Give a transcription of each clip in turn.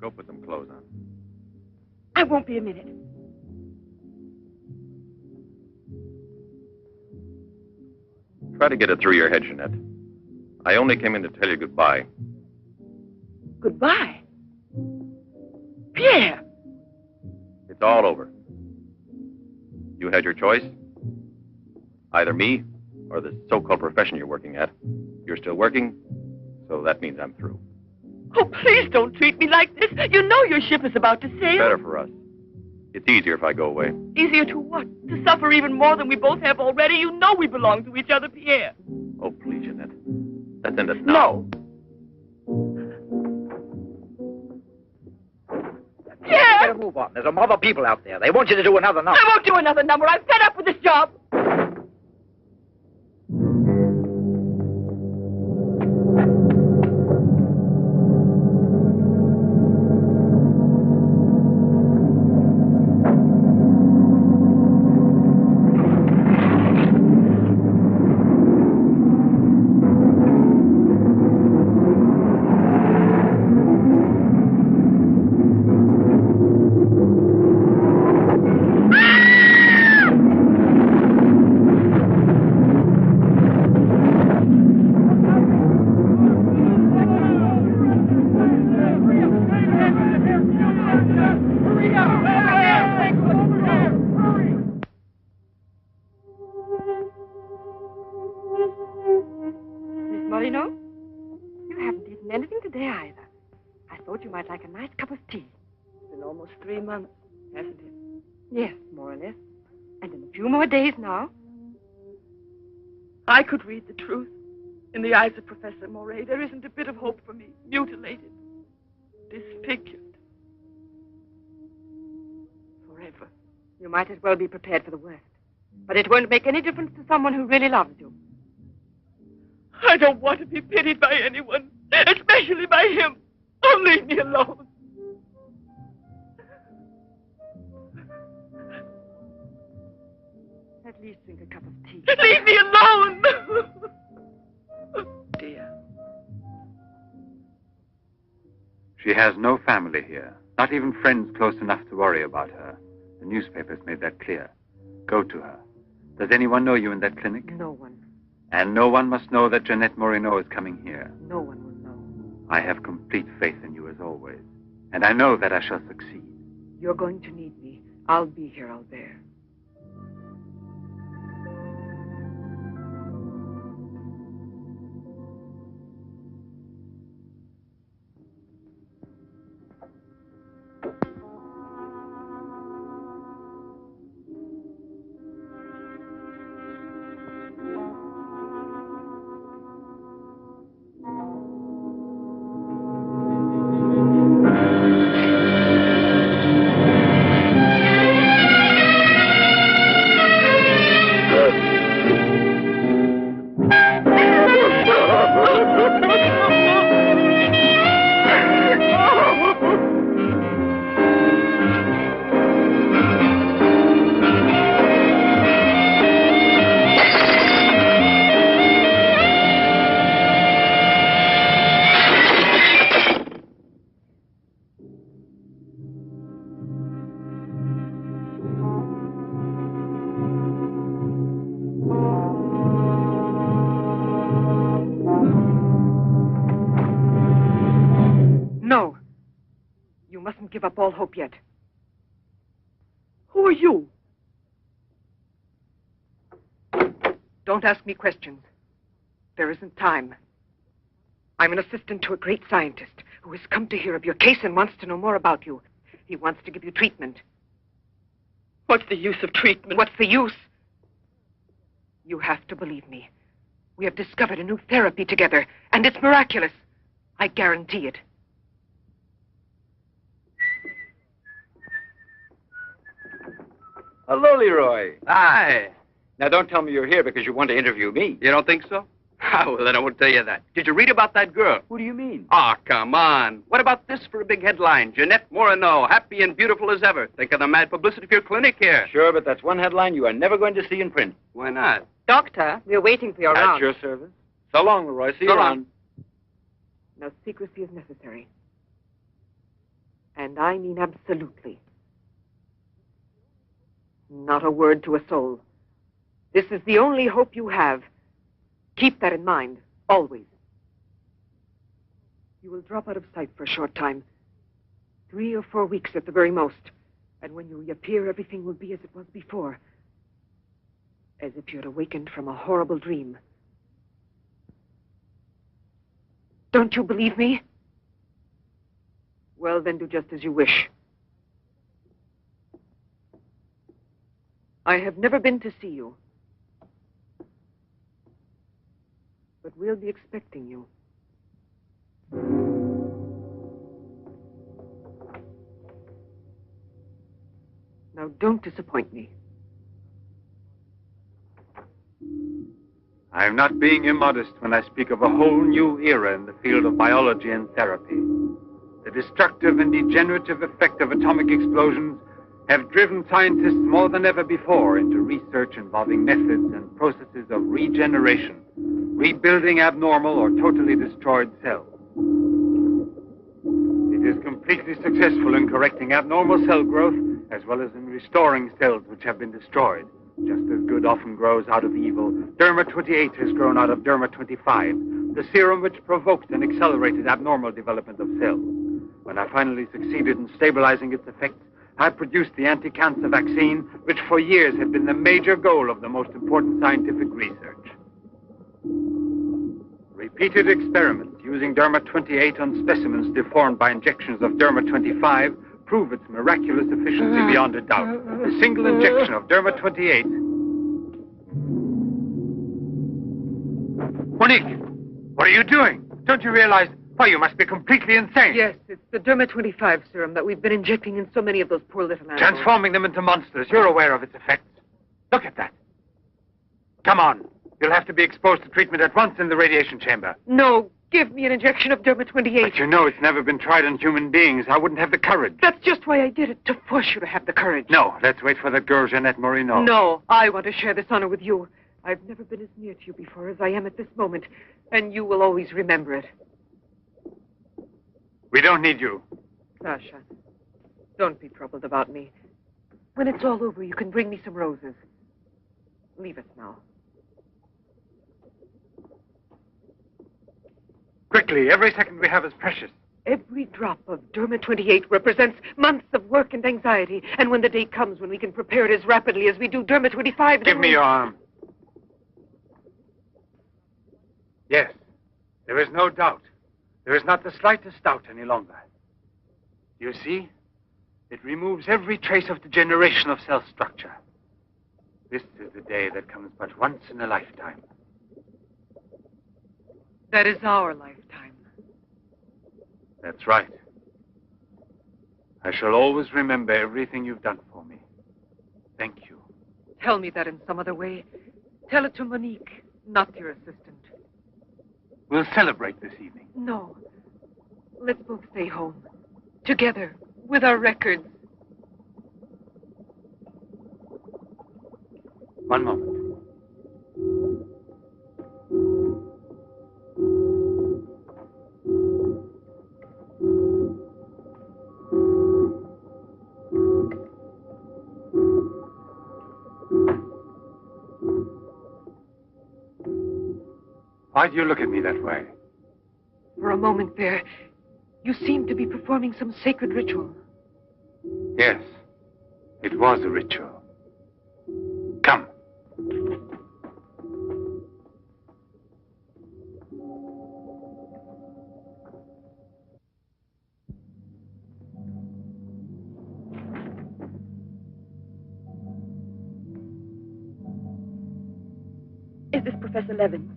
Go put some clothes on. I won't be a minute. Try to get it through your head, Jeanette. I only came in to tell you goodbye. Goodbye? Pierre! It's all over. You had your choice. Either me or the so-called profession you're working at. You're still working, so that means I'm through. Oh, please don't treat me like this. You know your ship is about to sail. Better for us. It's easier if I go away. Easier to what? To suffer even more than we both have already? You know we belong to each other, Pierre. Oh, please, Jeanette. Let's end it now. No. Pierre! Better move on. There's a mob of people out there. They want you to do another number. I won't do another number. I'm fed up with this job. Like a nice cup of tea. It's been almost 3 months, hasn't it? Yes, more or less. And in a few more days now. I could read the truth. In the eyes of Professor Moret, there isn't a bit of hope for me. Mutilated. Disfigured. Forever. You might as well be prepared for the worst. But it won't make any difference to someone who really loves you. I don't want to be pitied by anyone, especially by him. Oh, leave me alone. At least drink a cup of tea. Leave me alone! Dear. She has no family here. Not even friends close enough to worry about her. The newspapers made that clear. Go to her. Does anyone know you in that clinic? No one. And no one must know that Jeanette Moreno is coming here. No one will know. I have complete faith in you as always. And I know that I shall succeed. You're going to need me. I'll be here, Albert. Give up all hope yet. Who are you? Don't ask me questions. There isn't time. I'm an assistant to a great scientist who has come to hear of your case and wants to know more about you. He wants to give you treatment. What's the use of treatment? What's the use? You have to believe me. We have discovered a new therapy together, and it's miraculous. I guarantee it. Hello, Leroy. Hi. Now, don't tell me you're here because you want to interview me. You don't think so? Well, then I won't tell you that. Did you read about that girl? What do you mean? Oh, come on. What about this for a big headline? Jeanette Moreno, happy and beautiful as ever. Think of the mad publicity for your clinic here. Sure, but that's one headline you are never going to see in print. Why not? Doctor, we're waiting for your round. At your service. So long, Leroy. See you So long. around. No secrecy is necessary. And I mean absolutely. Not a word to a soul. This is the only hope you have. Keep that in mind, always. You will drop out of sight for a short time. 3 or 4 weeks at the very most. And when you reappear, everything will be as it was before. As if you had awakened from a horrible dream. Don't you believe me? Well, then do just as you wish. I have never been to see you. But we'll be expecting you. Now, don't disappoint me. I am not being immodest when I speak of a whole new era in the field of biology and therapy. The destructive and degenerative effect of atomic explosions have driven scientists more than ever before into research involving methods and processes of regeneration, rebuilding abnormal or totally destroyed cells. It is completely successful in correcting abnormal cell growth as well as in restoring cells which have been destroyed. Just as good often grows out of evil, Derma 28 has grown out of Derma 25, the serum which provoked and accelerated abnormal development of cells. When I finally succeeded in stabilizing its effects, I produced the anti-cancer vaccine, which for years had been the major goal of the most important scientific research. Repeated experiments using Derma 28 on specimens deformed by injections of Derma 25 prove its miraculous efficiency beyond a doubt. A single injection of Derma 28... Monique, what are you doing? Don't you realize... Why, you must be completely insane. Yes, it's the Derma 25 serum that we've been injecting in so many of those poor little animals. Transforming them into monsters. You're aware of its effects. Look at that. Come on. You'll have to be exposed to treatment at once in the radiation chamber. No, give me an injection of Derma 28. But you know it's never been tried on human beings. I wouldn't have the courage. That's just why I did it, to force you to have the courage. No, let's wait for that girl, Jeanette Morino. No, I want to share this honor with you. I've never been as near to you before as I am at this moment, and you will always remember it. We don't need you. Sasha, don't be troubled about me. When it's all over, you can bring me some roses. Leave us now. Quickly, every second we have is precious. Every drop of Derma 28 represents months of work and anxiety. And when the day comes when we can prepare it as rapidly as we do Derma 25... Give me your arm. Yes, there is no doubt. There is not the slightest doubt any longer. You see? It removes every trace of degeneration of cell structure. This is the day that comes but once in a lifetime. That is our lifetime. That's right. I shall always remember everything you've done for me. Thank you. Tell me that in some other way. Tell it to Monique, not your assistant. We'll celebrate this evening. No. Let's both stay home. Together, with our records. One moment. Why do you look at me that way? For a moment there, you seemed to be performing some sacred ritual. Yes, it was a ritual. Come. Is this Professor Levin?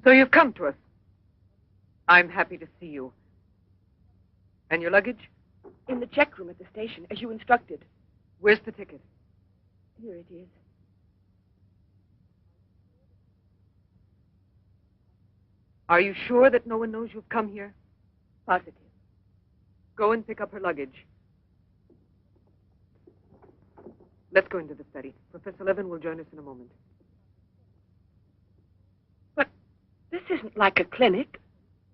So you've come to us. I'm happy to see you. And your luggage? In the check room at the station, as you instructed. Where's the ticket? Here it is. Are you sure that no one knows you've come here? Positive. Go and pick up her luggage. Let's go into the study. Professor Levin will join us in a moment. But this isn't like a clinic.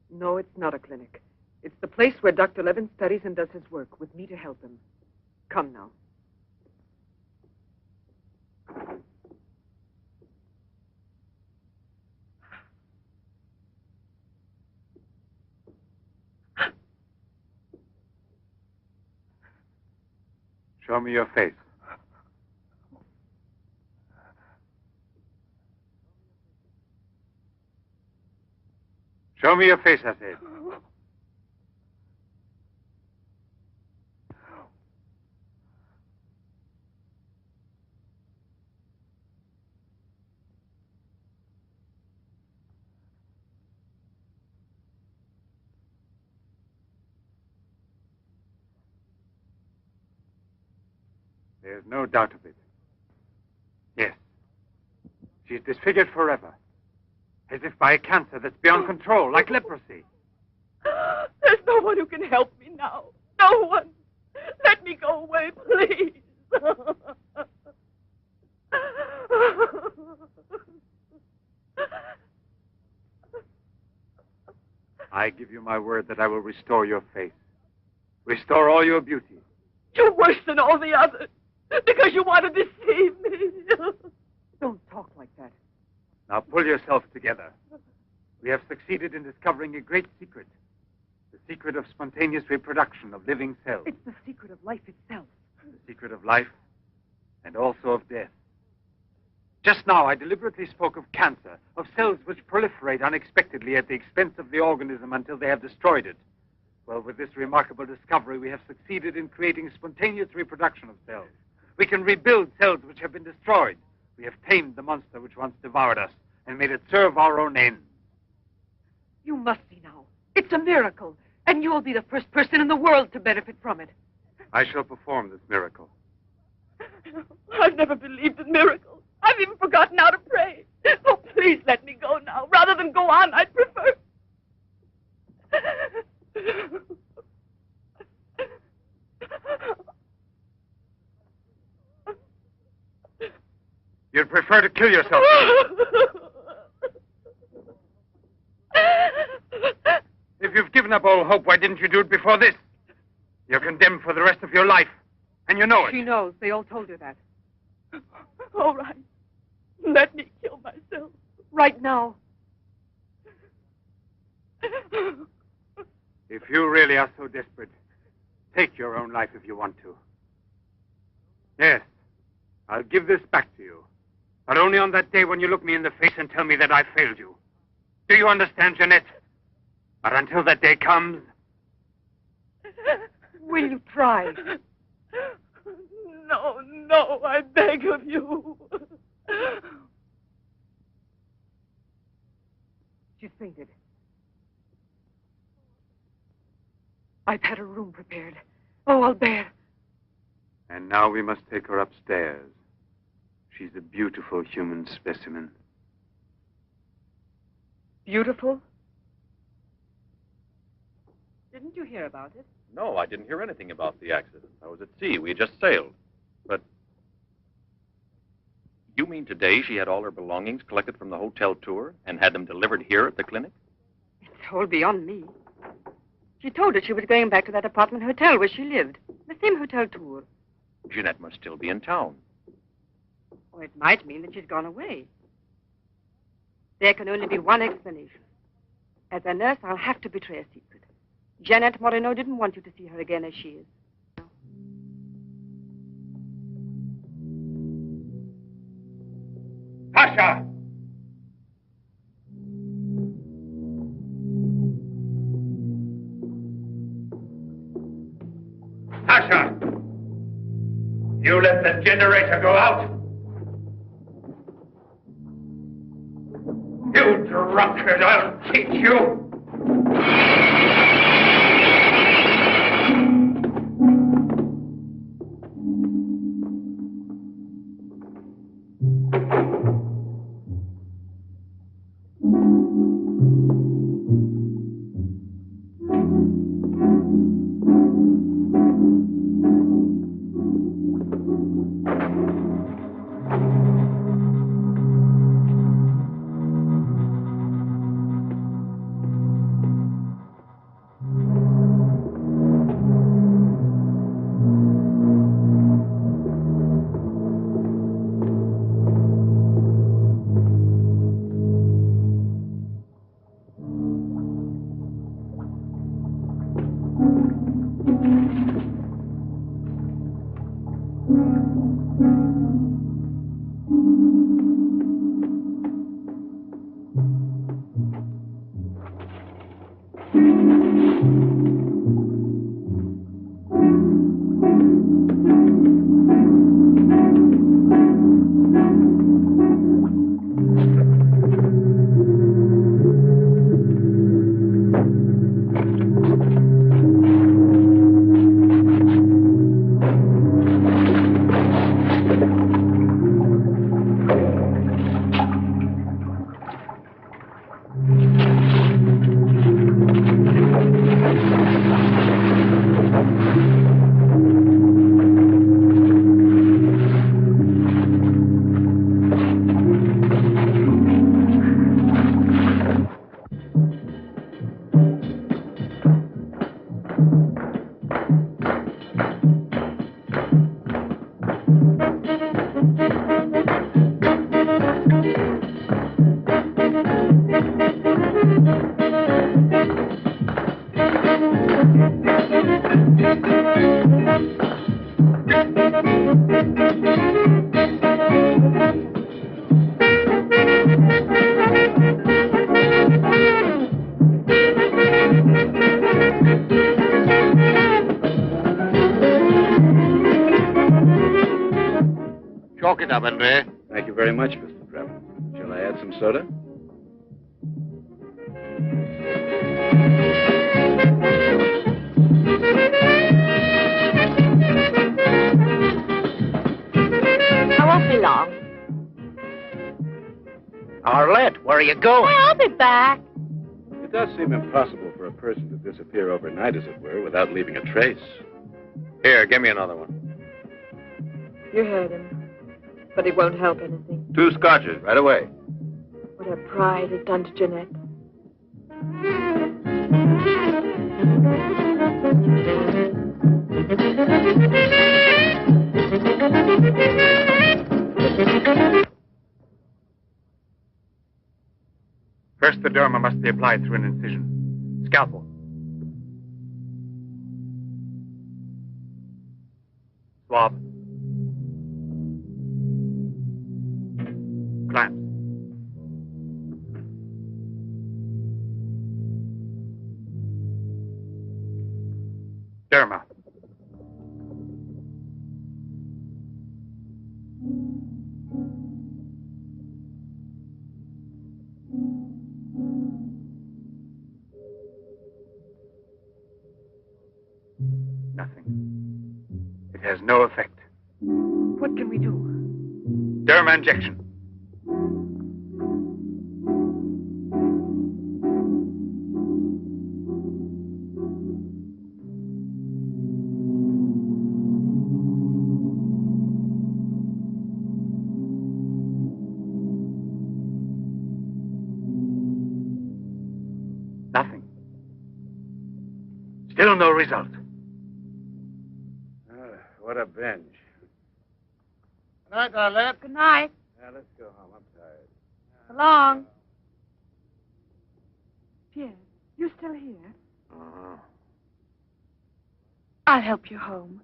No, it's not a clinic. It's the place where Dr. Levin studies and does his work, with me to help him. Come now. Show me your face. Show me your face, I said. There's no doubt of it. Yes. She's disfigured forever. As if by a cancer that's beyond control, like leprosy. There's no one who can help me now. No one. Let me go away, please. I give you my word that I will restore your face. Restore all your beauty. You're worse than all the others. Because you want to deceive me. Don't talk like that. Now pull yourself together. We have succeeded in discovering a great secret. The secret of spontaneous reproduction of living cells. It's the secret of life itself. The secret of life and also of death. Just now, I deliberately spoke of cancer, of cells which proliferate unexpectedly at the expense of the organism until they have destroyed it. Well, with this remarkable discovery, we have succeeded in creating spontaneous reproduction of cells. We can rebuild cells which have been destroyed. We have tamed the monster which once devoured us and made it serve our own ends. You must see now. It's a miracle. And you'll be the first person in the world to benefit from it. I shall perform this miracle. I've never believed in miracles. I've even forgotten how to pray. Oh, please let me go now. Rather than go on, I'd prefer... You'd prefer to kill yourself. If you've given up all hope, why didn't you do it before this? You're condemned for the rest of your life, and you know it. She knows. They all told her that. All right. Let me kill myself. Right now. If you really are so desperate, take your own life if you want to. Yes, I'll give this back to you. But only on that day when you look me in the face and tell me that I failed you. Do you understand, Jeanette? But until that day comes... Will you try? No, no, I beg of you. She's fainted. I've had her room prepared. Oh, Albert. And now we must take her upstairs. She's a beautiful human specimen. Beautiful? Didn't you hear about it? No, I didn't hear anything about the accident. I was at sea. We had just sailed. But you mean today she had all her belongings collected from the hotel tour and had them delivered here at the clinic? It's all beyond me. She told her she was going back to that apartment hotel where she lived. The same hotel tour. Jeanette must still be in town. Or it might mean that she's gone away. There can only be one explanation. As a nurse, I'll have to betray a secret. Jeanette Moreno didn't want you to see her again as she is. Pasha! Pasha! You let the generator go out? You drunkard, I'll teach you! Chalk it up, Andre. Thank you very much, Mr. Trevor. Shall I add some soda? I won't be long. Arlette, where are you going? I'll be back. It does seem impossible for a person to disappear overnight, as it were, without leaving a trace. Here, give me another one. You heard him. But it won't help anything. 2 scotches, right away. What her pride has done to Jeanette. First, the derma must be applied through an incision. Scalpel. Swab. Clamp. Derma. Nothing. It has no effect. What can we do? Derma injection. Nothing. Still no result. What a binge. Good night, Arlette. Good night. Now, let's go home. I'm tired. So long. Pierre, you still here? Uh-huh. I'll help you home.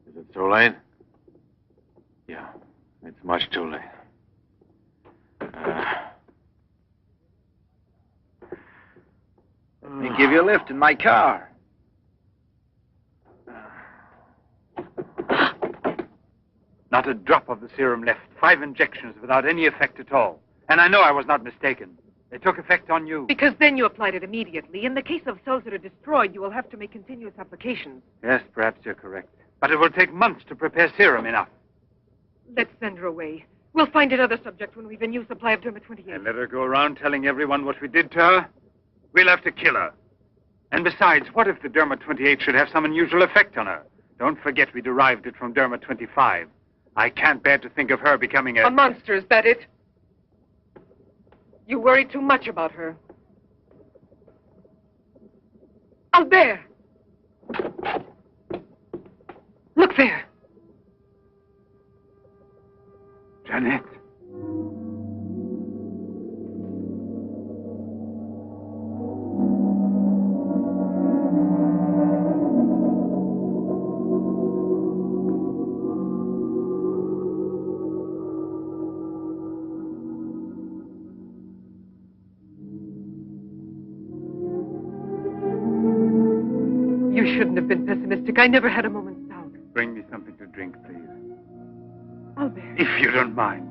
Is it too late? Yeah, it's much too late. Let me give you a lift in my car. Not a drop of the serum left. 5 injections without any effect at all. And I know I was not mistaken. They took effect on you. Because then you applied it immediately. In the case of cells that are destroyed, you will have to make continuous applications. Yes, perhaps you're correct. But it will take months to prepare serum enough. Let's send her away. We'll find another subject when we've a new supply of Derma 28. And let her go around telling everyone what we did to her? We'll have to kill her. And besides, what if the Derma 28 should have some unusual effect on her? Don't forget we derived it from Derma 25. I can't bear to think of her becoming A monster, is that it? You worry too much about her. Albert! Look there. Jeanette. You shouldn't have been pessimistic. I never had a moment's doubt. Bring me something to drink, please. Albert. If you don't mind.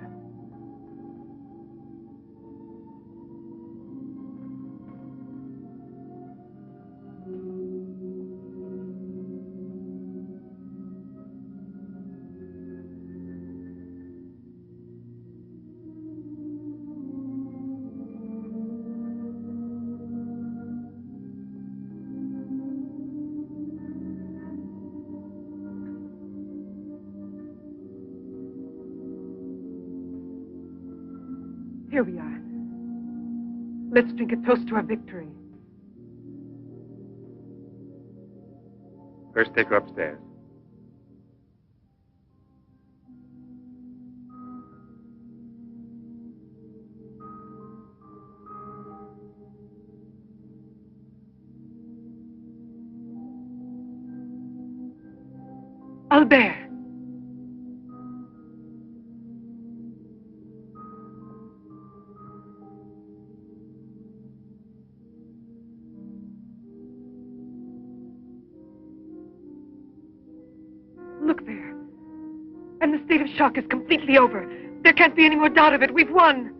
Here we are. Let's drink a toast to our victory. First, take her upstairs. Albert. Look there. And the state of shock is completely over. There can't be any more doubt of it. We've won.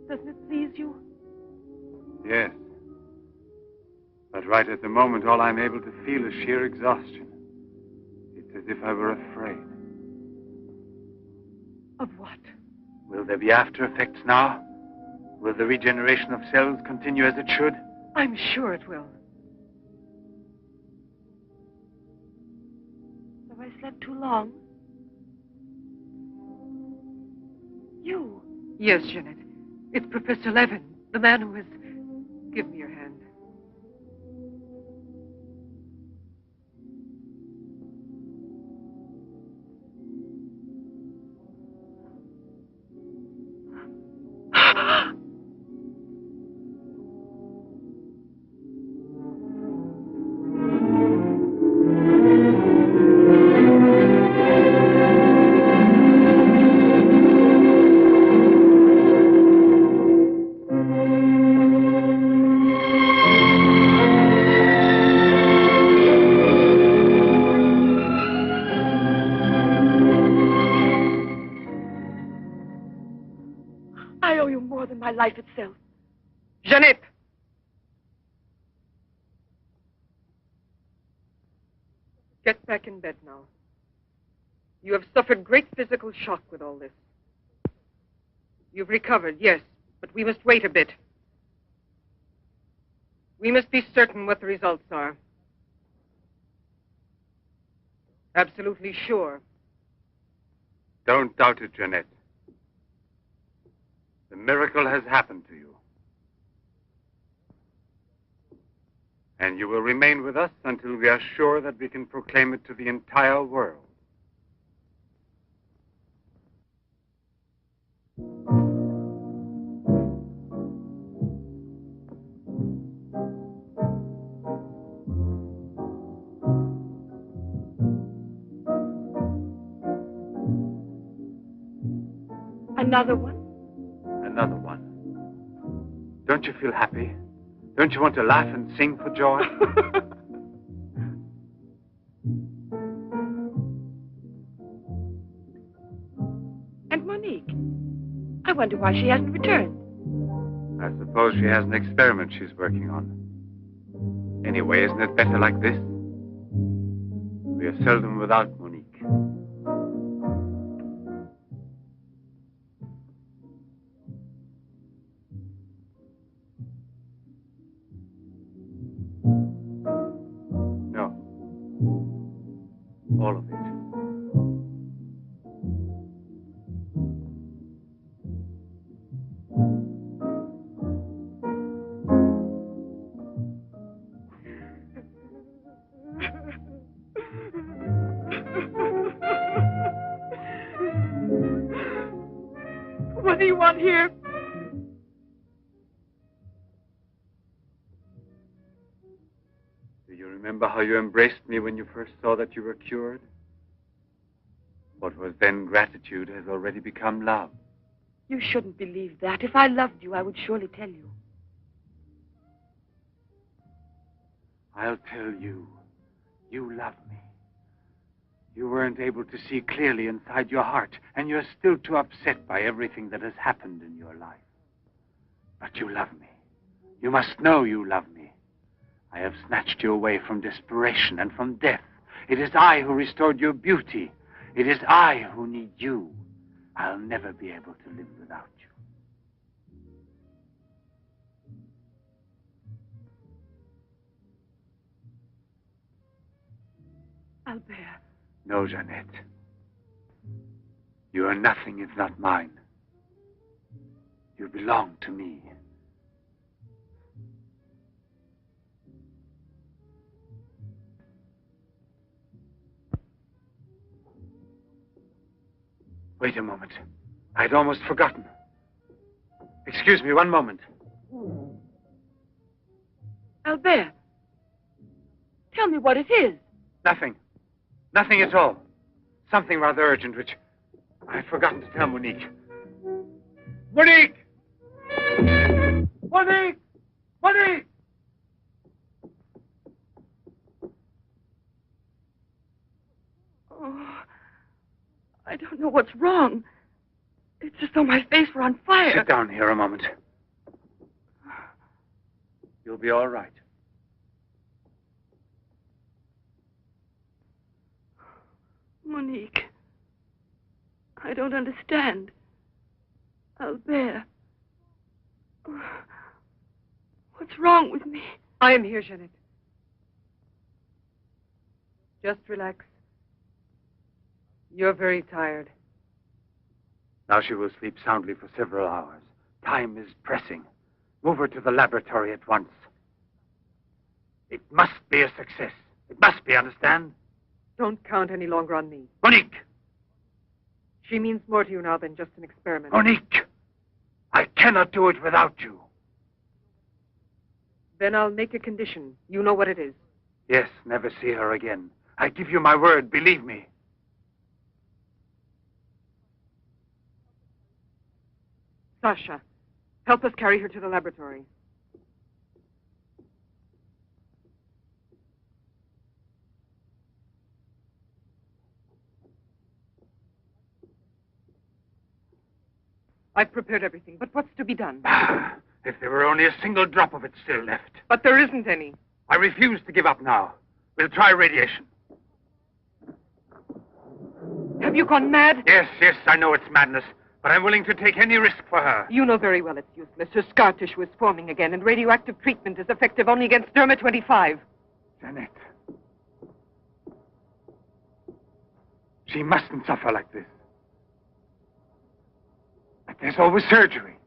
Doesn't it please you? Yes. But right at the moment, all I'm able to feel is sheer exhaustion. It's as if I were afraid. Of what? Will there be after effects now? Will the regeneration of cells continue as it should? I'm sure it will. Have I slept too long? You? Yes, Jeanette. It's Professor Levin, the man who has... Give me your hand. I owe you more than my life itself. Jeanette! Get back in bed now. You have suffered great physical shock with all this. You've recovered, yes, but we must wait a bit. We must be certain what the results are. Absolutely sure. Don't doubt it, Jeanette. The miracle has happened to you. And you will remain with us until we are sure that we can proclaim it to the entire world. Another one? Another one. Don't you feel happy? Don't you want to laugh and sing for joy? And Monique? I wonder why she hasn't returned. I suppose she has an experiment she's working on. Anyway, isn't it better like this? We are seldom without Monique. No. All of it. What do you want here? Do you remember how you embraced me when you first saw that you were cured? What was then gratitude has already become love. You shouldn't believe that. If I loved you, I would surely tell you. I'll tell you. You love me. You weren't able to see clearly inside your heart, and you're still too upset by everything that has happened in your life. But you love me. You must know you love me. I have snatched you away from desperation and from death. It is I who restored your beauty. It is I who need you. I'll never be able to live without you. Albert. No, Jeanette. You are nothing if not mine. You belong to me. Wait a moment. I'd almost forgotten. Excuse me, one moment. Albert. Tell me what it is. Nothing. Nothing at all. Something rather urgent, which I'd forgotten to tell Monique. Monique! Monique! Monique! Oh, I don't know what's wrong. It's as though my face were on fire. Sit down here a moment. You'll be all right. Monique. I don't understand. Albert. What's wrong with me? I am here, Jeanette. Just relax. You're very tired. Now she will sleep soundly for several hours. Time is pressing. Move her to the laboratory at once. It must be a success. It must be, understand? Don't count any longer on me. Monique! She means more to you now than just an experiment. Monique! I cannot do it without you. Then I'll make a condition. You know what it is. Yes, never see her again. I give you my word, believe me. Sasha, help us carry her to the laboratory. I've prepared everything, but what's to be done? If there were only a single drop of it still left. But there isn't any. I refuse to give up now. We'll try radiation. Have you gone mad? Yes, I know it's madness, but I'm willing to take any risk for her. You know very well it's useless. Her scar tissue is forming again, and radioactive treatment is effective only against Derma 25. Jeanette. She mustn't suffer like this. But there's always surgery.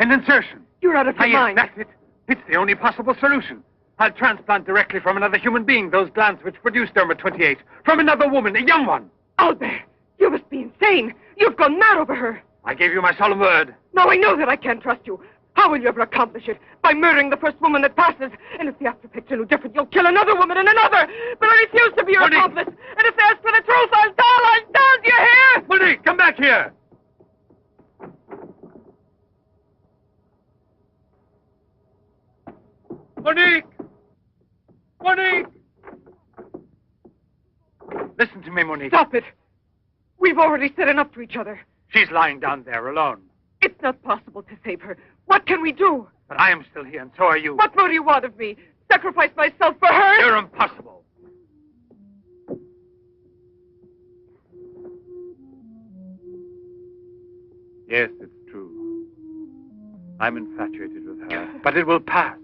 An insertion. You're out of your mind. That's it. It's the only possible solution. I'll transplant directly from another human being those glands which produce Derma 28. From another woman, a young one. Albert, you must be insane. You've gone mad over her. I gave you my solemn word. Now I know that I can't trust you. How will you ever accomplish it? By murdering the first woman that passes. And if the afterpicture no different, you'll kill another woman and another. But I refuse to be your accomplice. And if they ask for the truth, I'll tell. Do you hear? Monique, come back here. Monique! Monique! Listen to me, Monique. Stop it. We've already said enough to each other. She's lying down there alone. It's not possible to save her. What can we do? But I am still here, and so are you. What more do you want of me? Sacrifice myself for her? You're impossible. Yes, it's true. I'm infatuated with her. But it will pass.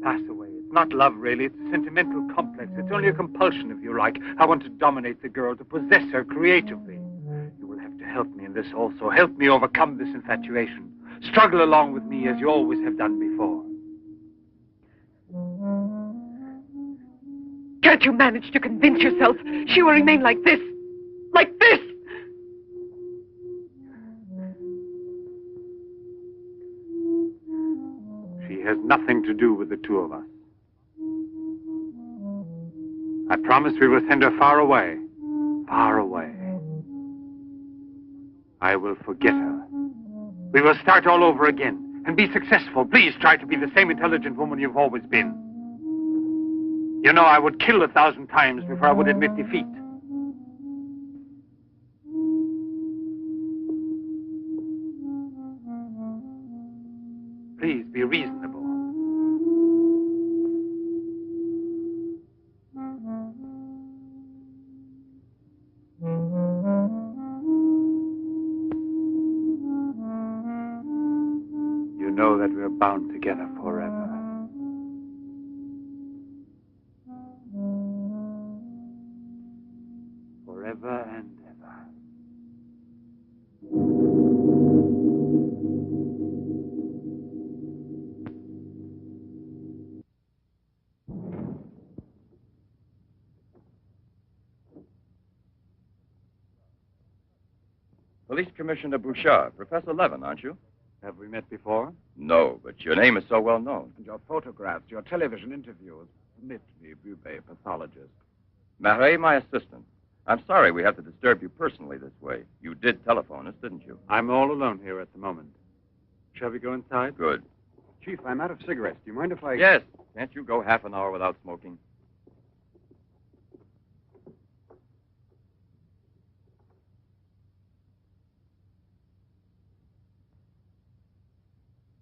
Pass away. It's not love, really. It's a sentimental complex. It's only a compulsion, if you like. I want to dominate the girl, to possess her creatively. You will have to help me in this also. Help me overcome this infatuation. Struggle along with me as you always have done before. Can't you manage to convince yourself she will remain like this? Like this? She has nothing to do with the two of us. I promise we will send her far away. Far away. I will forget her. We will start all over again. and be successful. Please try to be the same intelligent woman you've always been. You know, I would kill 1,000 times before I would admit defeat. Please be reasonable. You know that we're bound together forever. Forever and ever. Police Commissioner Bouchard, Professor Levin, aren't you? Have we met before? No, but your name is so well known. And your photographs, your television interviews. Permit me, Bube, pathologist. Marais, my assistant. I'm sorry we have to disturb you personally this way. You did telephone us, didn't you? I'm all alone here at the moment. Shall we go inside? Good. Chief, I'm out of cigarettes. Do you mind if I... Yes. Can't you go half an hour without smoking?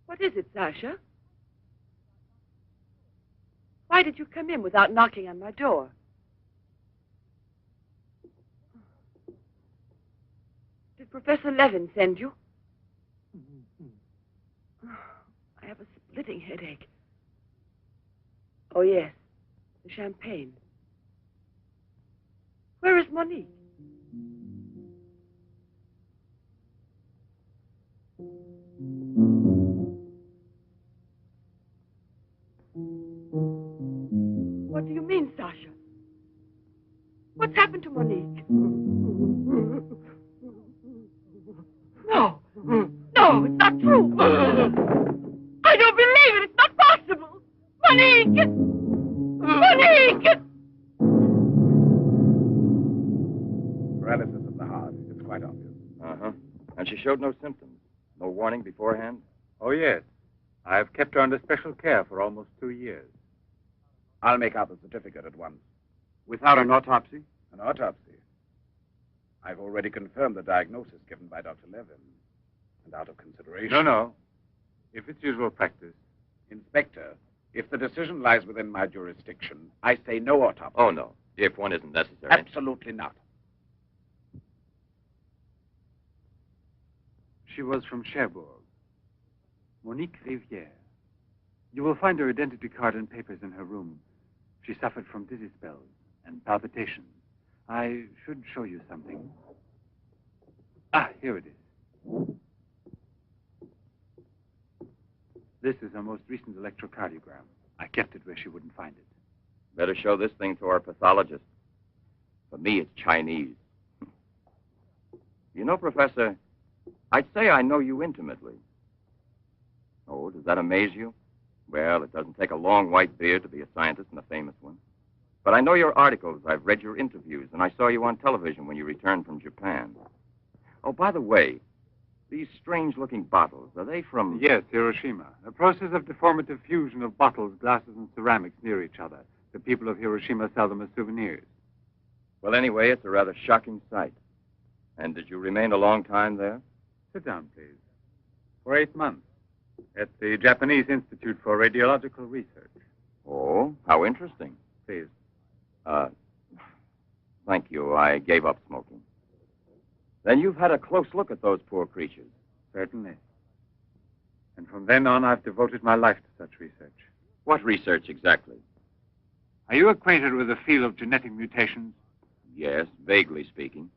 What is it, Sasha? Why did you come in without knocking on my door? Did Professor Levin send you? I have a splitting headache. Oh, yes. The champagne. Where is Monique? What do you mean, Sasha? What's happened to Monique? No. No, it's not true. I don't believe it. It's not possible. Monique! Monique! Paralysis of the heart. It's quite obvious. Uh-huh. And she showed no symptoms. No warning beforehand? Oh, yes. I've kept her under special care for almost 2 years. I'll make out the certificate at once. Without an autopsy? An autopsy. I've already confirmed the diagnosis given by Dr. Levin. And out of consideration... No. If it's usual practice. Inspector, if the decision lies within my jurisdiction, I say no autopsy. Oh, no. If one isn't necessary. Absolutely not. She was from Cherbourg. Monique Rivière. You will find her identity card and papers in her room. She suffered from dizzy spells and palpitations. I should show you something. Ah, here it is. This is her most recent electrocardiogram. I kept it where she wouldn't find it. Better show this thing to our pathologist. For me, it's Chinese. You know, Professor, I'd say I know you intimately. Oh, does that amaze you? Well, it doesn't take a long white beard to be a scientist and a famous one. But I know your articles, I've read your interviews, and I saw you on television when you returned from Japan. Oh, by the way, these strange-looking bottles, are they from... Yes, Hiroshima. A process of deformative fusion of bottles, glasses, and ceramics near each other. The people of Hiroshima sell them as souvenirs. Well, anyway, it's a rather shocking sight. And did you remain a long time there? Sit down, please. For 8 months. At the Japanese Institute for Radiological Research. Oh, how interesting. Please. Thank you. I gave up smoking. Then you've had a close look at those poor creatures. Certainly. And from then on, I've devoted my life to such research. What research exactly? Are you acquainted with the field of genetic mutations? Yes, vaguely speaking.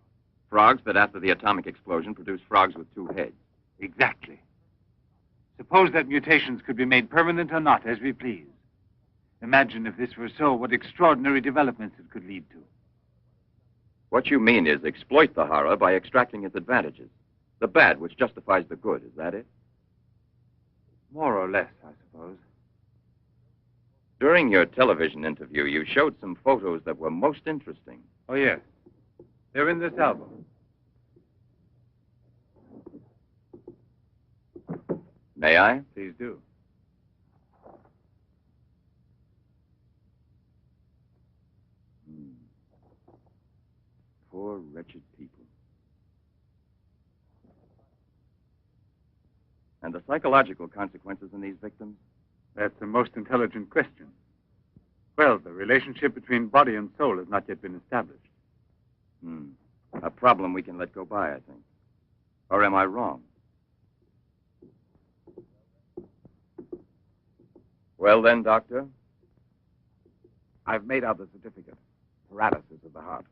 Frogs that after the atomic explosion produce frogs with 2 heads. Exactly. Suppose that mutations could be made permanent or not, as we please. Imagine if this were so, what extraordinary developments it could lead to. What you mean is exploit the horror by extracting its advantages. The bad which justifies the good, is that it? More or less, I suppose. During your television interview, you showed some photos that were most interesting. Oh, yes. They're in this album. May I? Please do. Poor, wretched people. And the psychological consequences in these victims? That's a most intelligent question. Well, the relationship between body and soul has not yet been established. A problem we can let go by, I think. Or am I wrong? Well then, Doctor? I've made out the certificate. Paralysis of the heart.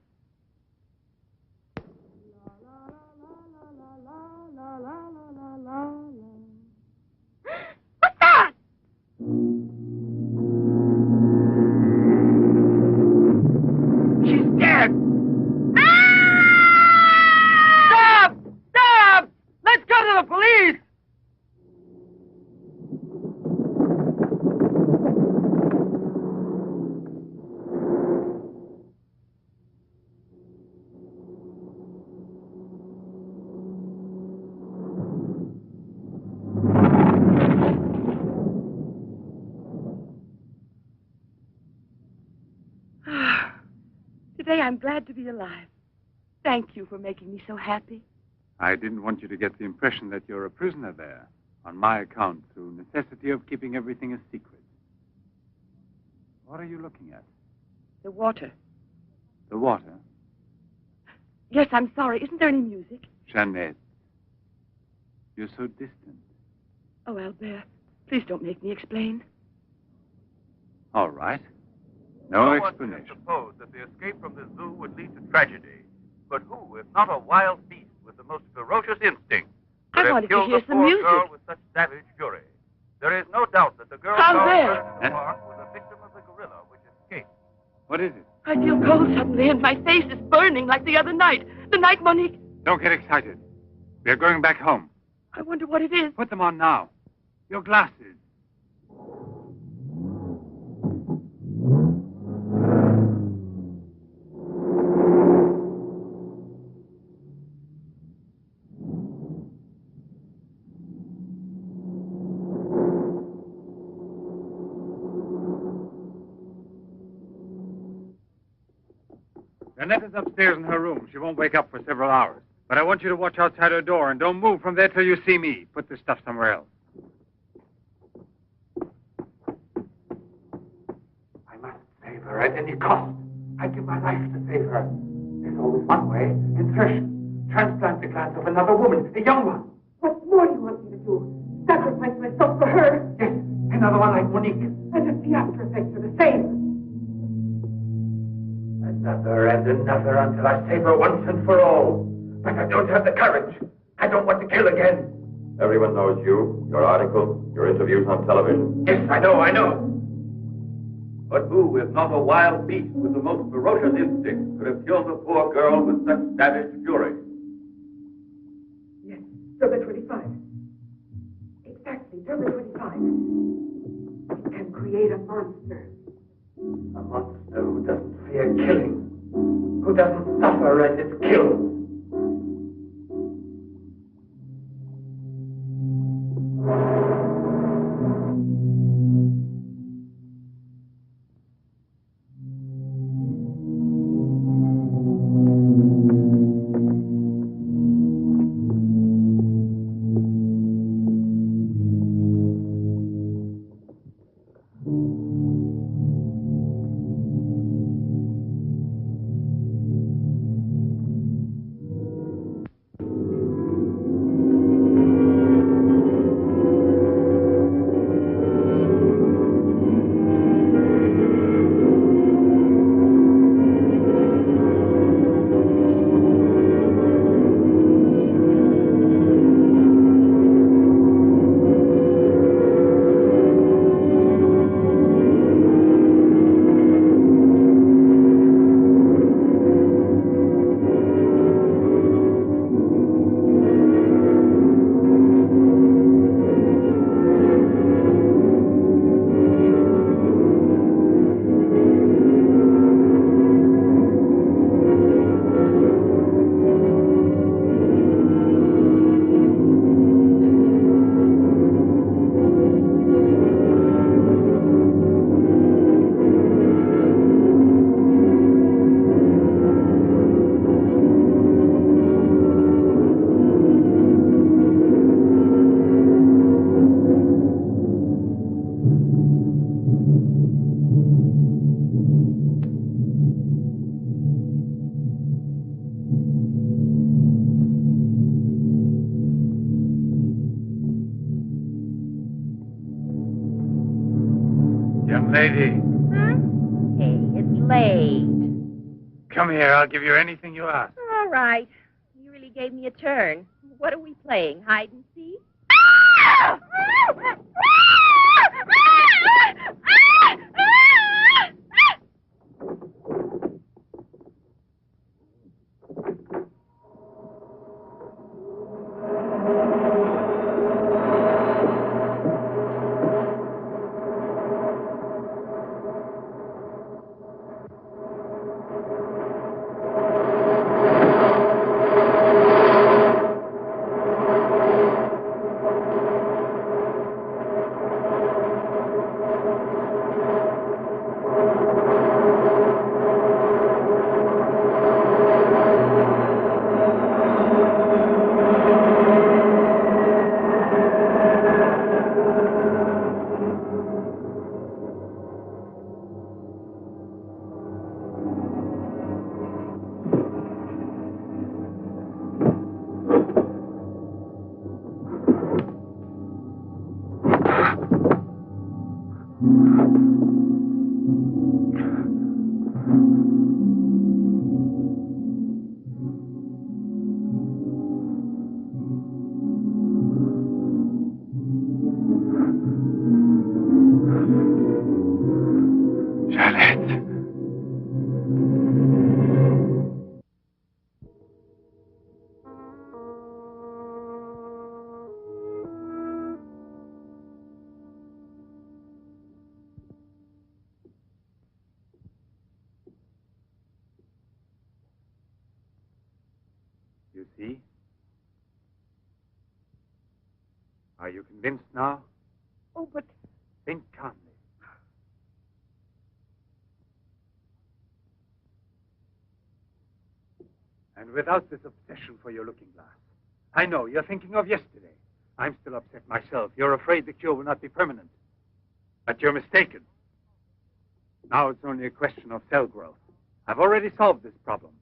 What's that? She's dead! Stop! Stop! Let's go to the police! Today I'm glad to be alive. Thank you for making me so happy. I didn't want you to get the impression that you're a prisoner there, on my account, through necessity of keeping everything a secret. What are you looking at? The water. The water? Yes, I'm sorry. Isn't there any music? Jeanette, you're so distant. Oh, Albert, please don't make me explain. All right. No explanation. Suppose that the escape from the zoo would lead to tragedy. But who, if not a wild beast with the most ferocious instinct, could I have wanted to killed hear the some poor music. girl with such savage fury? There is no doubt that the girl How's found there? in the park was a victim of the gorilla which escaped. What is it? I feel cold suddenly, and my face is burning like the other night. The night Monique... Don't get excited. We're going back home. I wonder what it is. Put them on now. Your glasses. Jeanette is upstairs in her room. She won't wake up for several hours. But I want you to watch outside her door and don't move from there till you see me. Put this stuff somewhere else. I must save her at any cost. I'd give my life to save her. There's always one way. Insertion. Transplant the glands of another woman, a young one. What more do you want me to do? Sacrifice myself for her? Yes, another one like Monique. And if the after effects are the same. Another and another until I save her once and for all. But I don't have the courage. I don't want to kill again. Everyone knows you, your articles, your interviews on television. Yes, I know. But who, if not a wild beast with the most ferocious instinct, could have killed the poor girl with such savage fury? Yes, Turbo 25. Exactly, Turbo 25. It can create a monster. A monster who doesn't fear killing. Who doesn't suffer as it's killed. Young lady. Huh? Hey, it's late. Come here. I'll give you anything you ask. All right. You really gave me a turn. What are we playing? Hide and seek? You see? Are you convinced now? Oh, but Think calmly. And without this obsession for your looking glass. I know, you're thinking of yesterday. I'm still upset myself. You're afraid the cure will not be permanent. But you're mistaken. Now it's only a question of cell growth. I've already solved this problem.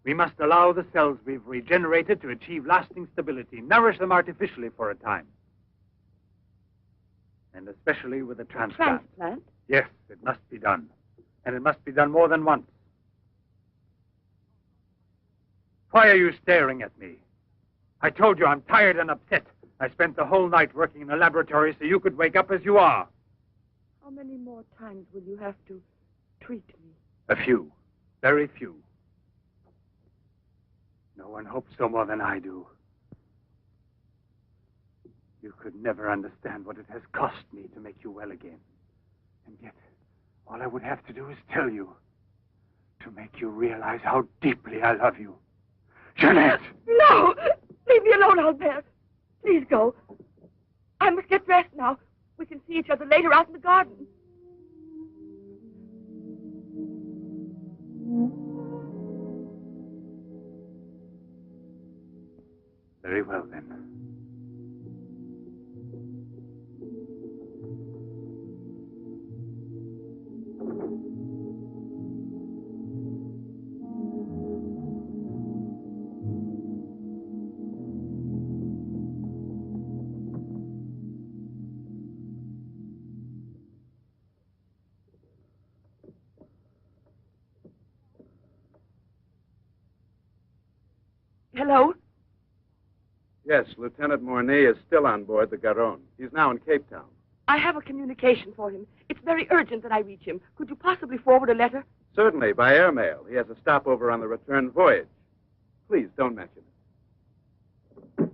We must allow the cells we've regenerated to achieve lasting stability, nourish them artificially for a time. And especially with a transplant. Transplant? Yes, it must be done. And it must be done more than once. Why are you staring at me? I told you I'm tired and upset. I spent the whole night working in a laboratory so you could wake up as you are. How many more times will you have to treat me? A few. Very few. No one hopes so more than I do. You could never understand what it has cost me to make you well again. And yet, all I would have to do is tell you, to make you realize how deeply I love you. Jeanette! No! Leave me alone, Albert. Please go. I must get dressed now. We can see each other later out in the garden. Very well, then. Hello? Yes, Lieutenant Mornay is still on board the Garonne. He's now in Cape Town. I have a communication for him. It's very urgent that I reach him. Could you possibly forward a letter? Certainly, by airmail. He has a stopover on the return voyage. Please, don't mention it.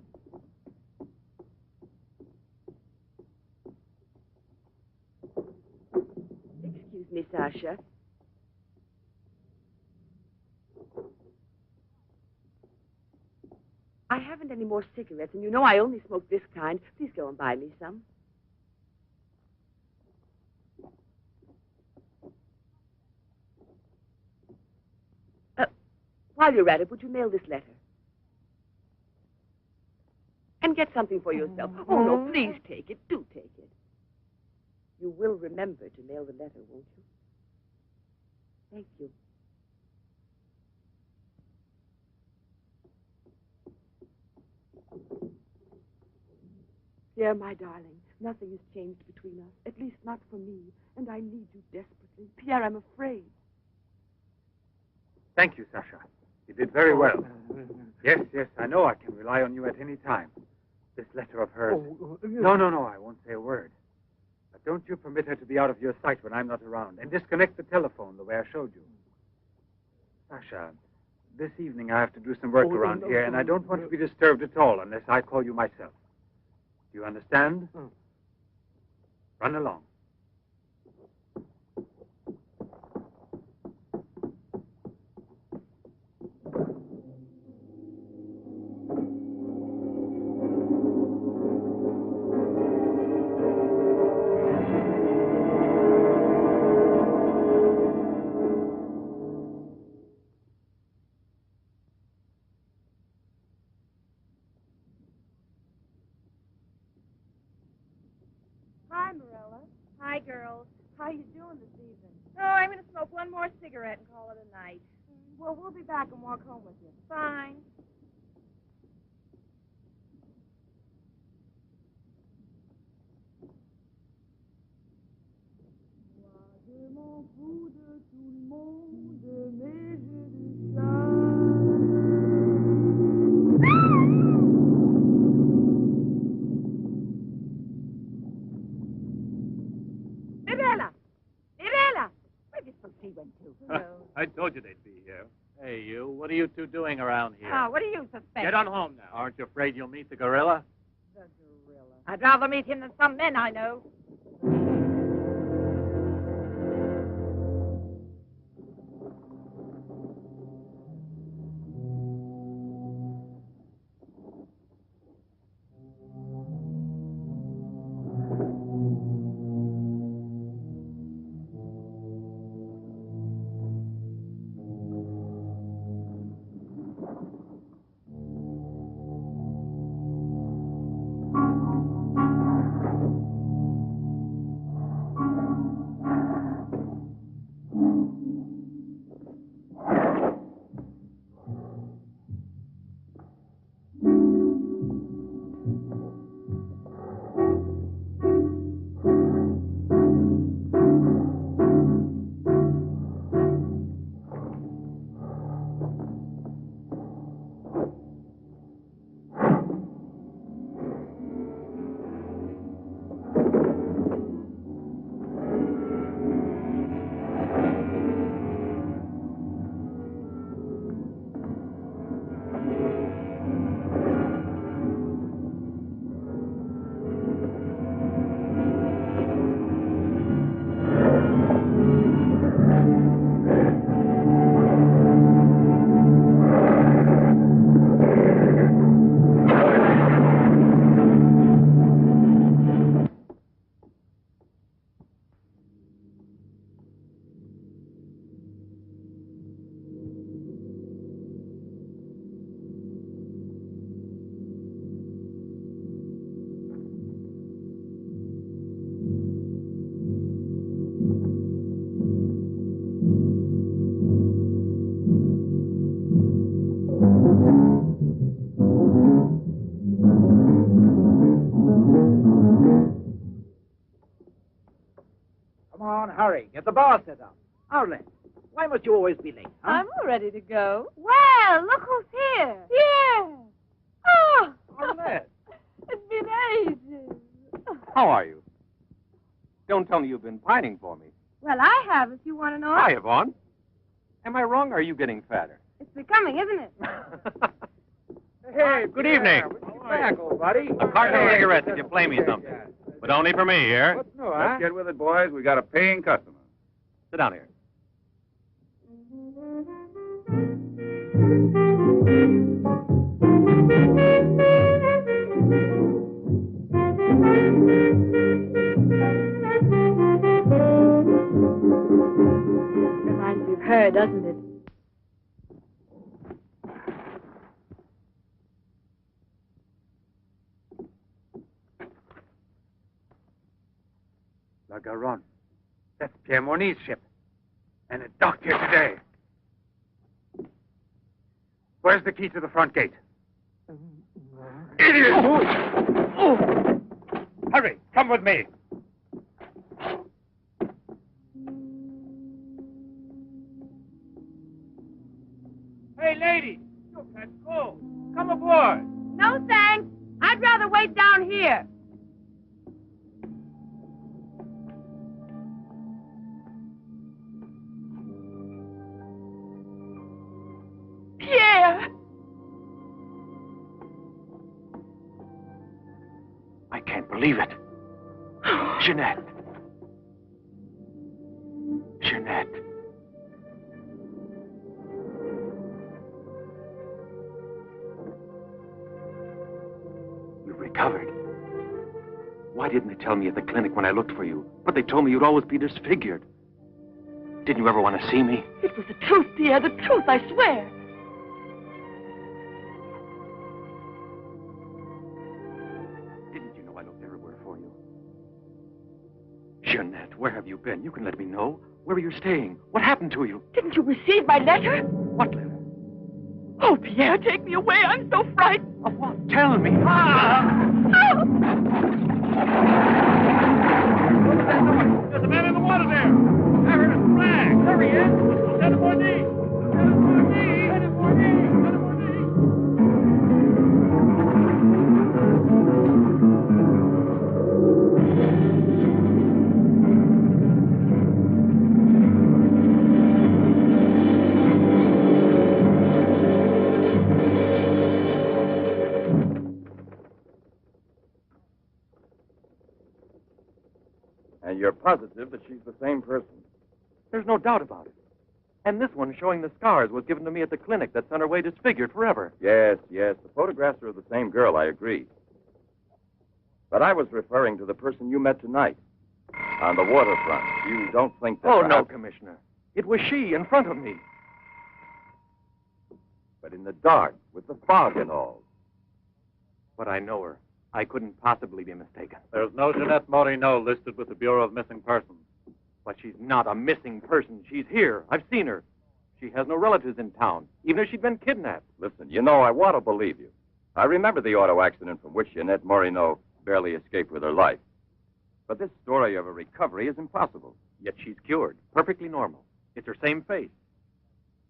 Excuse me, Sasha. I haven't any more cigarettes, and you know I only smoke this kind. Please go and buy me some. While you're at it, would you mail this letter? And get something for yourself. Oh, no, please take it. Do take it. You will remember to mail the letter, won't you? Thank you. Dear, my darling, Nothing has changed between us, at least not for me, and I need you desperately. Pierre, I'm afraid. Thank you, Sasha. You did very well. Yes, I know I can rely on you at any time. This letter of hers... No, I won't say a word. But don't you permit her to be out of your sight when I'm not around, and disconnect the telephone the way I showed you. Sasha, this evening I have to do some work around here, and I don't want to be disturbed at all unless I call you myself. Do you understand? Run along. Hi, Marilla. Hi, girls. How you doing this evening? Oh, I'm going to smoke one more cigarette and call it a night. Well, we'll be back and walk home with you. Fine. I told you they'd be here. Hey, you. What are you two doing around here? Oh, what do you suspect? Get on home now. Aren't you afraid you'll meet the gorilla? The gorilla. I'd rather meet him than some men I know. Hurry, get the bar set up. Arlen, why must you always be late? Huh? I'm all ready to go. Well, look who's here. Pierre. Oh, Arlen. It's been ages. How are you? Don't tell me you've been pining for me. Well, I have, if you want to know. Hi, Yvonne. Am I wrong, or are you getting fatter? It's becoming, isn't it? Hey, Good evening. Welcome back, old buddy. A carton of cigarettes if you play me something. But only for me here. What's new, huh? Let's get with it, boys. We got a paying customer. Sit down here. Reminds me of her, doesn't it? La Garonne. That's Pierre Morny's ship. And it docked here today. Where's the key to the front gate? Idiot! Hurry, come with me. Hey, lady, you'll catch cold. Come aboard. No, thanks. I'd rather wait down here. Pierre! I can't believe it. Jeanette. Jeanette. You've recovered. Why didn't they tell me at the clinic when I looked for you? But they told me you'd always be disfigured. Didn't you ever want to see me? It was the truth, Pierre, the truth, I swear. Didn't you know I looked everywhere for you? Jeanette, where have you been? You can let me know. Where are you staying? What happened to you? Didn't you receive my letter? What letter? Oh, Pierre, take me away. I'm so frightened. Of what? Tell me. There's a man in the water there. I heard a flag. There he is. Lieutenant Mornay. Lieutenant Mornay. Lieutenant Mornay. Lieutenant Mornay. And you're positive that she's the same person? There's no doubt about it. And this one showing the scars was given to me at the clinic that's on her way disfigured forever. Yes, yes. The photographs are of the same girl, I agree. But I was referring to the person you met tonight on the waterfront. You don't think that... Oh, no, perhaps- Commissioner. It was she in front of me. But in the dark, with the fog and all. But I know her. I couldn't possibly be mistaken. There's no Jeanette Morino listed with the Bureau of Missing Persons. But she's not a missing person. She's here. I've seen her. She has no relatives in town, even if she'd been kidnapped. Listen, you know, I want to believe you. I remember the auto accident from which Jeanette Morino barely escaped with her life. But this story of a recovery is impossible. Yet she's cured, perfectly normal. It's her same face.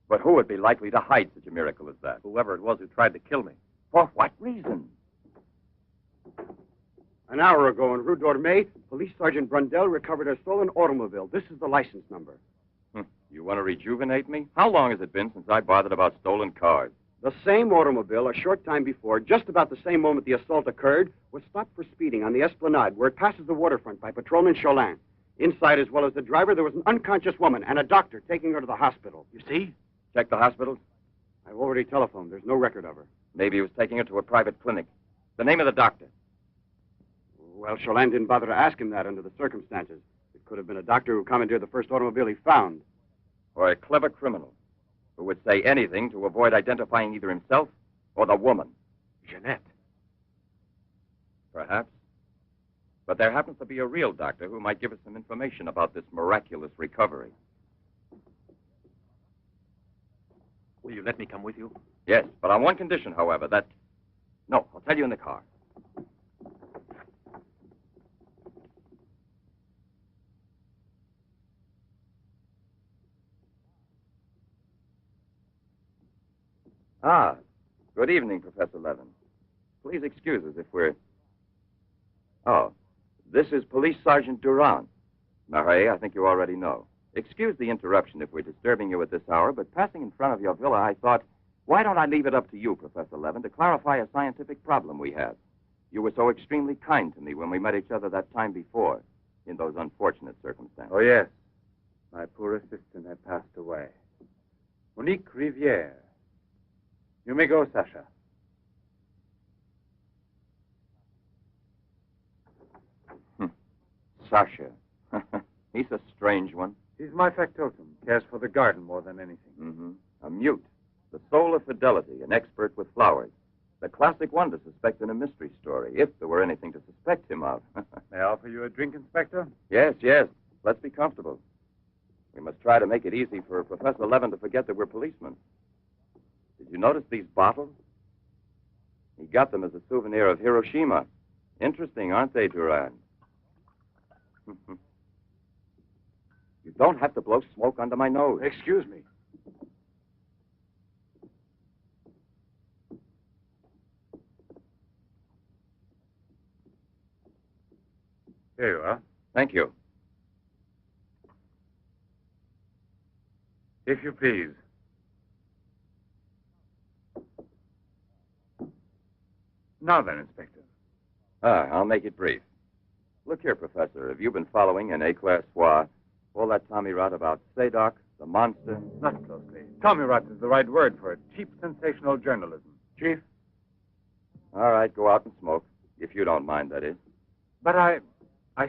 But who would be likely to hide such a miracle as that? Whoever it was who tried to kill me. For what reason? An hour ago in Rue d'Orme, Police Sergeant Brundell recovered a stolen automobile. This is the license number. You want to rejuvenate me? How long has it been since I bothered about stolen cars? The same automobile, a short time before, just about the same moment the assault occurred, was stopped for speeding on the Esplanade, where it passes the waterfront, by Patrolman Cholin. Inside, as well as the driver, there was an unconscious woman and a doctor taking her to the hospital. You see? Check the hospitals? I've already telephoned. There's no record of her. Maybe he was taking her to a private clinic. The name of the doctor? Well, Cholin didn't bother to ask him that under the circumstances. It could have been a doctor who commandeered the first automobile he found. Or a clever criminal who would say anything to avoid identifying either himself or the woman. Jeanette. Perhaps. But there happens to be a real doctor who might give us some information about this miraculous recovery. Will you let me come with you? Yes, but on one condition, however, that... No, I'll tell you in the car. Ah, good evening, Professor Levin. Please excuse us if we're... Oh, this is Police Sergeant Durand. Marais, I think you already know. Excuse the interruption if we're disturbing you at this hour, but passing in front of your villa, I thought, why don't I leave it up to you, Professor Levin, to clarify a scientific problem we have? You were so extremely kind to me when we met each other that time before, in those unfortunate circumstances. Oh, yes. My poor assistant had passed away. Monique Rivière. You may go, Sasha. Sasha. He's a strange one. He's my factotum. Cares for the garden more than anything. Mm-hmm. A mute. The soul of fidelity, an expert with flowers. The classic one to suspect in a mystery story, if there were anything to suspect him of. May I offer you a drink, Inspector? Yes, yes. Let's be comfortable. We must try to make it easy for Professor Levin to forget that we're policemen. Did you notice these bottles? He got them as a souvenir of Hiroshima. Interesting, aren't they, Durand? You don't have to blow smoke under my nose. Excuse me. Here you are. Thank you. If you please. Now then, Inspector. I'll make it brief. Look here, Professor. Have you been following in Éclair Soir all that Tommy rot about Sadok, the monster? Not closely. Tommy rot is the right word for it. Cheap, sensational journalism. Chief? All right, go out and smoke. If you don't mind, that is. But I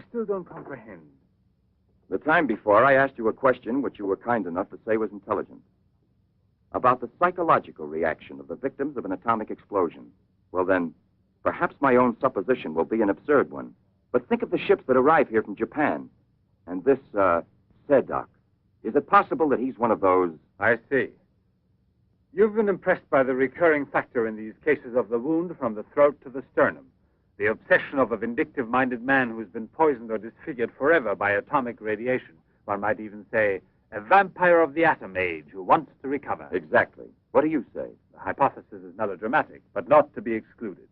still don't comprehend. The time before, I asked you a question which you were kind enough to say was intelligent. About the psychological reaction of the victims of an atomic explosion. Well, then, perhaps my own supposition will be an absurd one. But think of the ships that arrive here from Japan. And this, Sadok. Is it possible that he's one of those? I see. You've been impressed by the recurring factor in these cases of the wound from the throat to the sternum. The obsession of a vindictive-minded man who's been poisoned or disfigured forever by atomic radiation. One might even say, a vampire of the atom age who wants to recover. Exactly. What do you say? The hypothesis is melodramatic, but not to be excluded.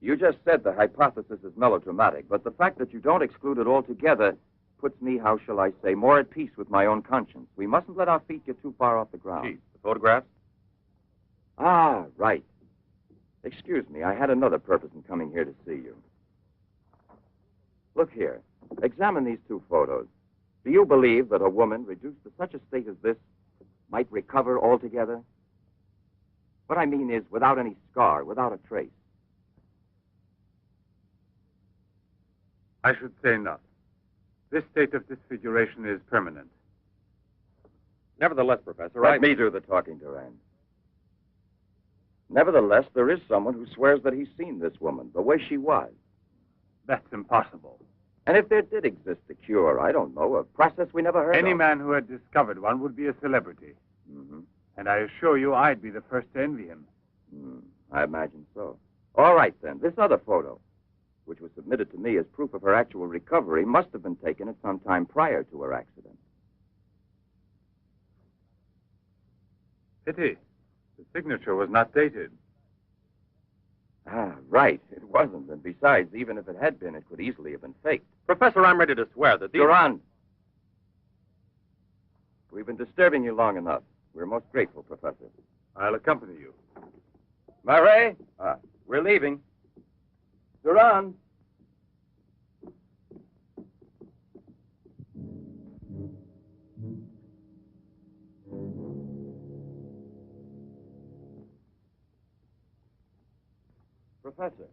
You just said the hypothesis is melodramatic, but the fact that you don't exclude it altogether puts me, how shall I say, more at peace with my own conscience. We mustn't let our feet get too far off the ground. Chief, the photographs? Ah, right. Excuse me, I had another purpose in coming here to see you. Look here. Examine these two photos. Do you believe that a woman reduced to such a state as this might recover altogether? What I mean is without any scar, without a trace. I should say not. This state of disfiguration is permanent. Nevertheless, Professor, Let me do the talking, Durand. Nevertheless, there is someone who swears that he's seen this woman, the way she was. That's impossible. And if there did exist a cure, I don't know, a process we never heard of. Any man who had discovered one would be a celebrity. Mm-hmm. And I assure you I'd be the first to envy him. I imagine so. All right, then. This other photo, which was submitted to me as proof of her actual recovery, must have been taken at some time prior to her accident. Pity. The signature was not dated. Ah, right. It wasn't. And besides, even if it had been, it could easily have been faked. Professor, I'm ready to swear that these... Durand! We've been disturbing you long enough. We're most grateful, Professor. I'll accompany you. Murray? We're leaving. Durand! Professor,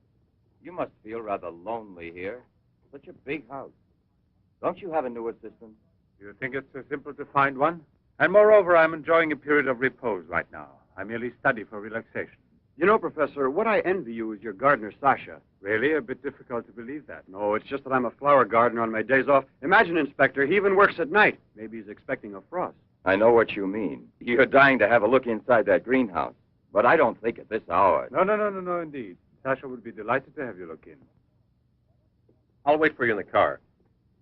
you must feel rather lonely here. Such a big house. Don't you have a new assistant? You think it's so simple to find one? And moreover, I'm enjoying a period of repose right now. I merely study for relaxation. You know, Professor, what I envy you is your gardener, Sasha. Really? A bit difficult to believe that. No, it's just that I'm a flower gardener on my days off. Imagine, Inspector, he even works at night. Maybe he's expecting a frost. I know what you mean. You're dying to have a look inside that greenhouse. But I don't think at this hour. No, indeed. Sasha would be delighted to have you look in. I'll wait for you in the car.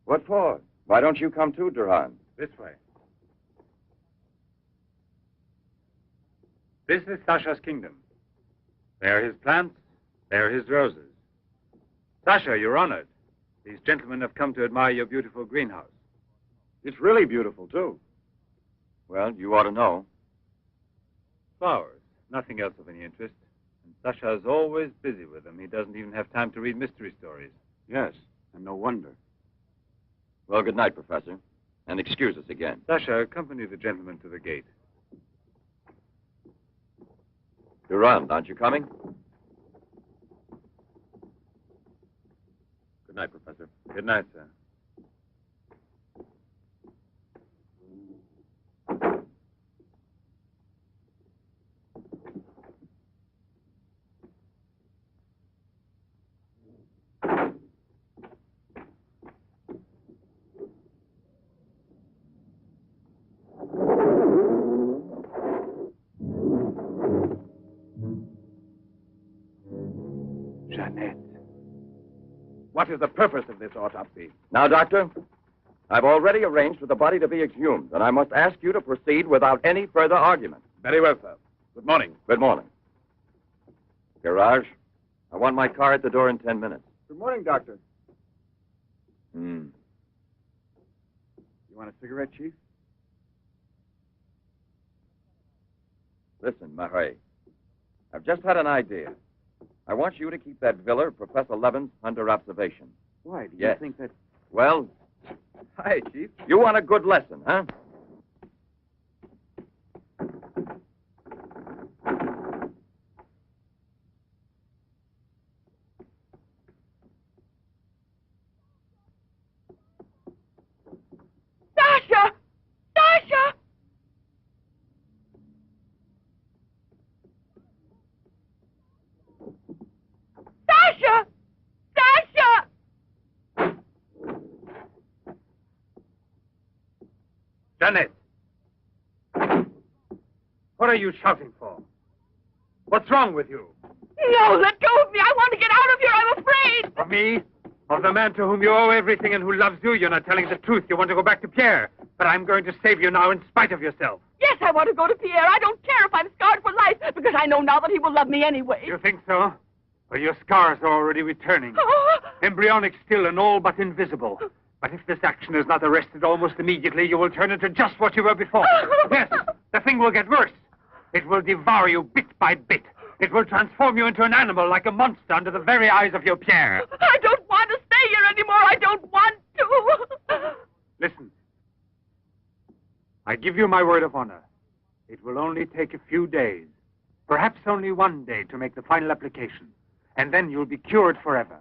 What for? Why don't you come too, Durand? This way. This is Sasha's kingdom. There are his plants. There are his roses. Sasha, you're honored. These gentlemen have come to admire your beautiful greenhouse. It's really beautiful, too. Well, you ought to know. Flowers. Nothing else of any interest. And Sasha is always busy with them. He doesn't even have time to read mystery stories. Yes, and no wonder. Well, good night, Professor. And excuse us again. Sasha, accompany the gentleman to the gate. Durand, aren't you coming? Good night, Professor. Good night, sir. What is the purpose of this autopsy? Now, Doctor, I've already arranged for the body to be exhumed, and I must ask you to proceed without any further argument. Very well, sir. Good morning. Good morning. Garage, I want my car at the door in 10 minutes. Good morning, Doctor. Hmm. You want a cigarette, Chief? Listen, Marais, I've just had an idea. I want you to keep that villa of Professor Levin's under observation. Why? Do you Yes. think that... Well, Hi, Chief. you want a good lesson, huh? Sasha! Sasha! Sasha! Sasha! Janet! What are you shouting for? What's wrong with you? No, let go of me. I want to get out of here. I'm afraid. Of me? Of the man to whom you owe everything and who loves you? You're not telling the truth. You want to go back to Pierre. But I'm going to save you now in spite of yourself. Yes, I want to go to Pierre. I don't care if I'm scarred for life, because I know now that he will love me anyway. You think so? Well, your scars are already returning. Embryonic still and all but invisible. But if this action is not arrested almost immediately, you will turn into just what you were before. Yes, the thing will get worse. It will devour you bit by bit. It will transform you into an animal, like a monster, under the very eyes of your Pierre. I don't want to stay here anymore. I don't want to. Listen. I give you my word of honor. It will only take a few days, perhaps only one day, to make the final application. And then you'll be cured forever,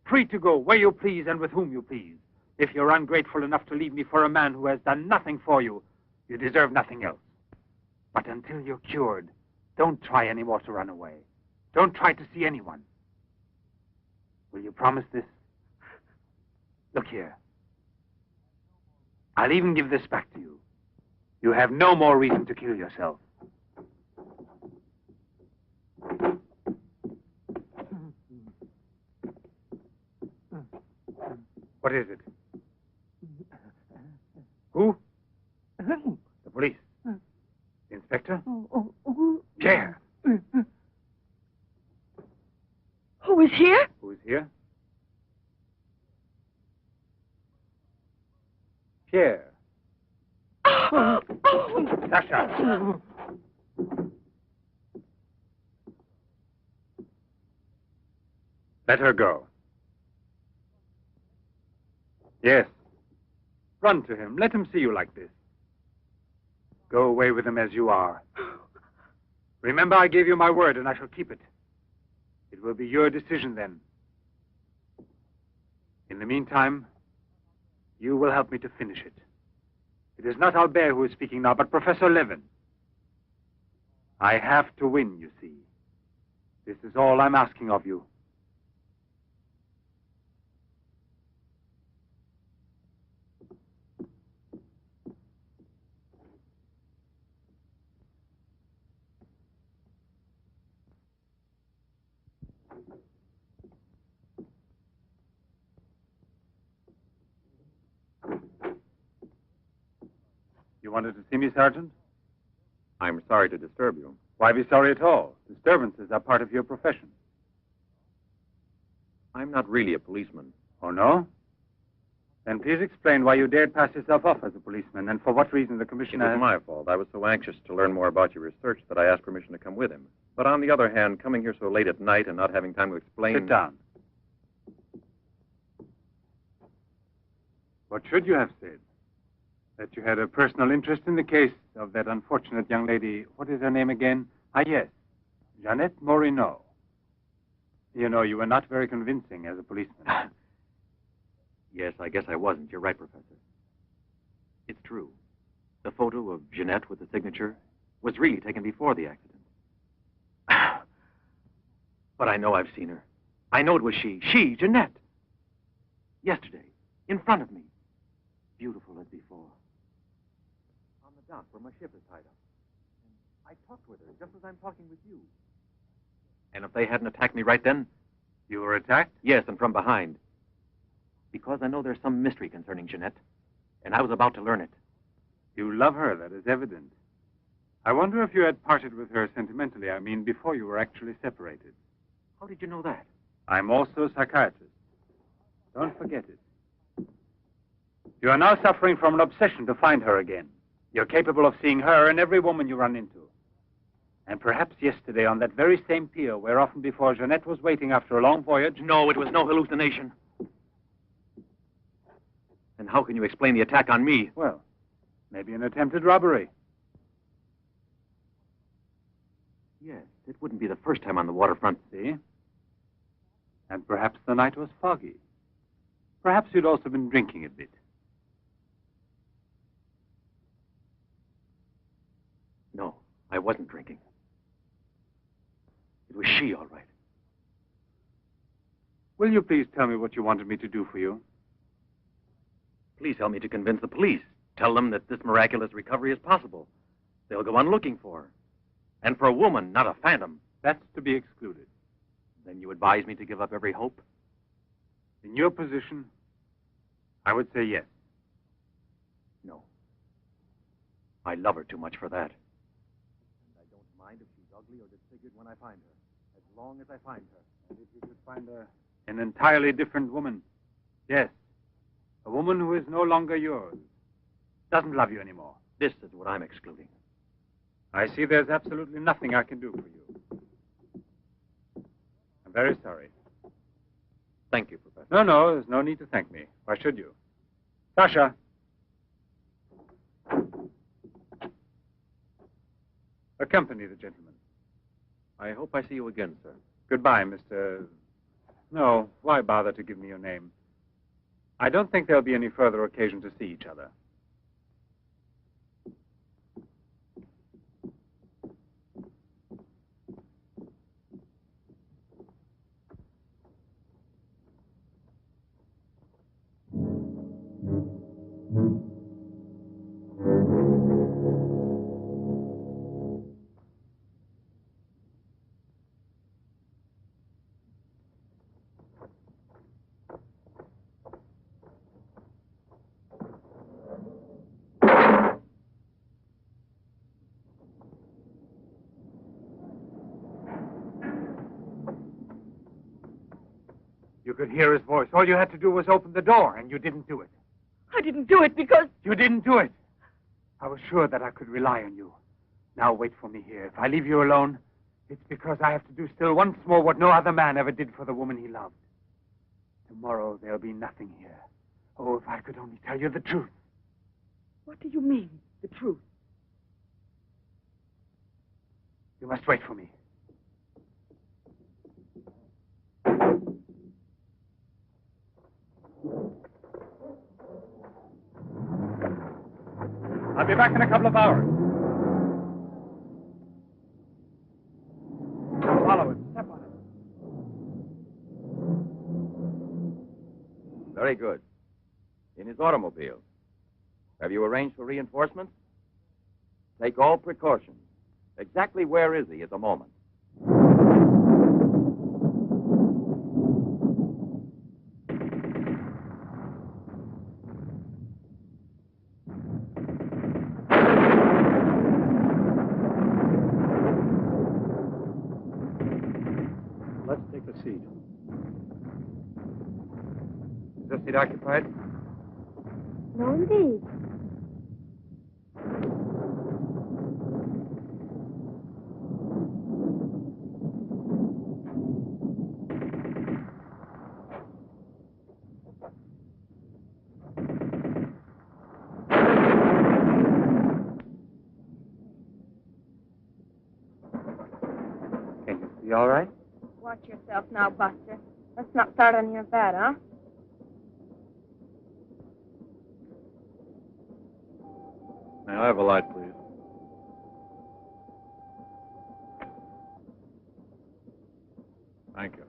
free to go where you please and with whom you please. If you're ungrateful enough to leave me for a man who has done nothing for you, you deserve nothing else. But until you're cured, don't try any more to run away. Don't try to see anyone. Will you promise this? Look here. I'll even give this back to you. You have no more reason to kill yourself. What is it? Who? The police. The inspector? Pierre. Who is here? Who is here? Pierre. Sasha. Let her go. Yes. Run to him. Let him see you like this. Go away with him as you are. Remember, I gave you my word, and I shall keep it. It will be your decision then. In the meantime, you will help me to finish it. It is not Albert who is speaking now, but Professor Levin. I have to win, you see. This is all I'm asking of you. You wanted to see me, Sergeant? I'm sorry to disturb you. Why be sorry at all? Disturbances are part of your profession. I'm not really a policeman. Oh, no? Then please explain why you dared pass yourself off as a policeman, and for what reason the It commissioner... was my fault. I was so anxious to learn more about your research that I asked permission to come with him. But on the other hand, coming here so late at night and not having time to explain... Sit down. What should you have said? That you had a personal interest in the case of that unfortunate young lady. What is her name again? Ah, yes. Jeanette Morino. You know, you were not very convincing as a policeman. Yes, I guess I wasn't. You're right, Professor. It's true. The photo of Jeanette with the signature was really taken before the accident. But I know I've seen her. I know it was she, Jeanette. Yesterday, in front of me. Beautiful as before. On the dock where my ship is tied up. And I talked with her just as I'm talking with you. And if they hadn't attacked me right then... You were attacked? Yes, and from behind. Because I know there's some mystery concerning Jeanette, and I was about to learn it. You love her, that is evident. I wonder if you had parted with her sentimentally, I mean, before you were actually separated. How did you know that? I'm also a psychiatrist. Don't forget it. You are now suffering from an obsession to find her again. You're capable of seeing her and every woman you run into. And perhaps yesterday on that very same pier where often before Jeanette was waiting after a long voyage... No, it was no hallucination. And how can you explain the attack on me? Well, maybe an attempted robbery. Yes, it wouldn't be the first time on the waterfront. See? And perhaps the night was foggy. Perhaps you'd also been drinking a bit. No, I wasn't drinking. It was she, all right. Will you please tell me what you wanted me to do for you? Please help me to convince the police. Tell them that this miraculous recovery is possible. They'll go on looking for her. And for a woman, not a phantom. That's to be excluded. Then you advise me to give up every hope? In your position, I would say yes. No. I love her too much for that. And I don't mind if she's ugly or disfigured when I find her, as long as I find her. And if you could find an entirely different woman, yes. A woman who is no longer yours, doesn't love you anymore. This is what I'm excluding. I see there's absolutely nothing I can do for you. I'm very sorry. Thank you, Professor. No, there's no need to thank me. Why should you? Sasha. Accompany the gentleman. I hope I see you again, sir. Goodbye, Mr... No, why bother to give me your name? I don't think there'll be any further occasion to see each other. You could hear his voice. All you had to do was open the door, and you didn't do it. I didn't do it because... You didn't do it. I was sure that I could rely on you. Now wait for me here. If I leave you alone, it's because I have to do still once more what no other man ever did for the woman he loved. Tomorrow there'll be nothing here. Oh, if I could only tell you the truth. What do you mean, the truth? You must wait for me. I'll be back in a couple of hours. Follow him. Step on it. Very good. In his automobile. Have you arranged for reinforcements? Take all precautions. Exactly where is he at the moment? Let's take a seat. Is this seat occupied? No, indeed. Can you see all right? Watch yourself now, Buster. Let's not start on your bed, huh? May I have a light, please? Thank you.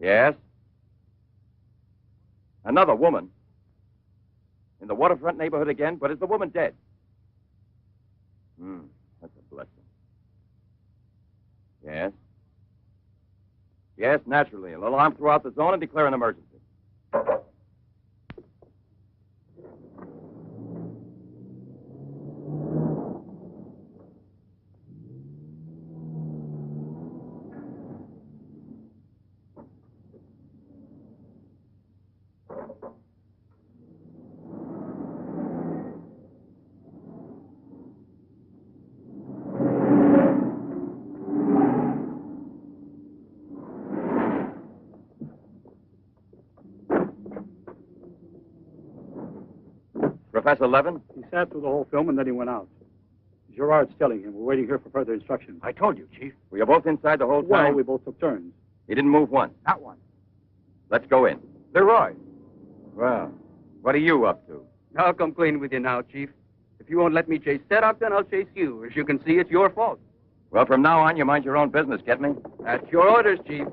Yes? Another woman? In the waterfront neighborhood again? But is the woman dead? That's a blessing. Yes? Yes, naturally. An alarm throughout the zone and declare an emergency. Professor Levin? He sat through the whole film and then he went out. Gerard's telling him. We're waiting here for further instructions. I told you, Chief. Were you both inside the whole time? Well, we both took turns. He didn't move once. Not one. Let's go in. Leroy. Well, what are you up to? I'll come clean with you now, Chief. If you won't let me chase Setup, then I'll chase you. As you can see, it's your fault. Well, from now on, you mind your own business, get me? At your orders, Chief.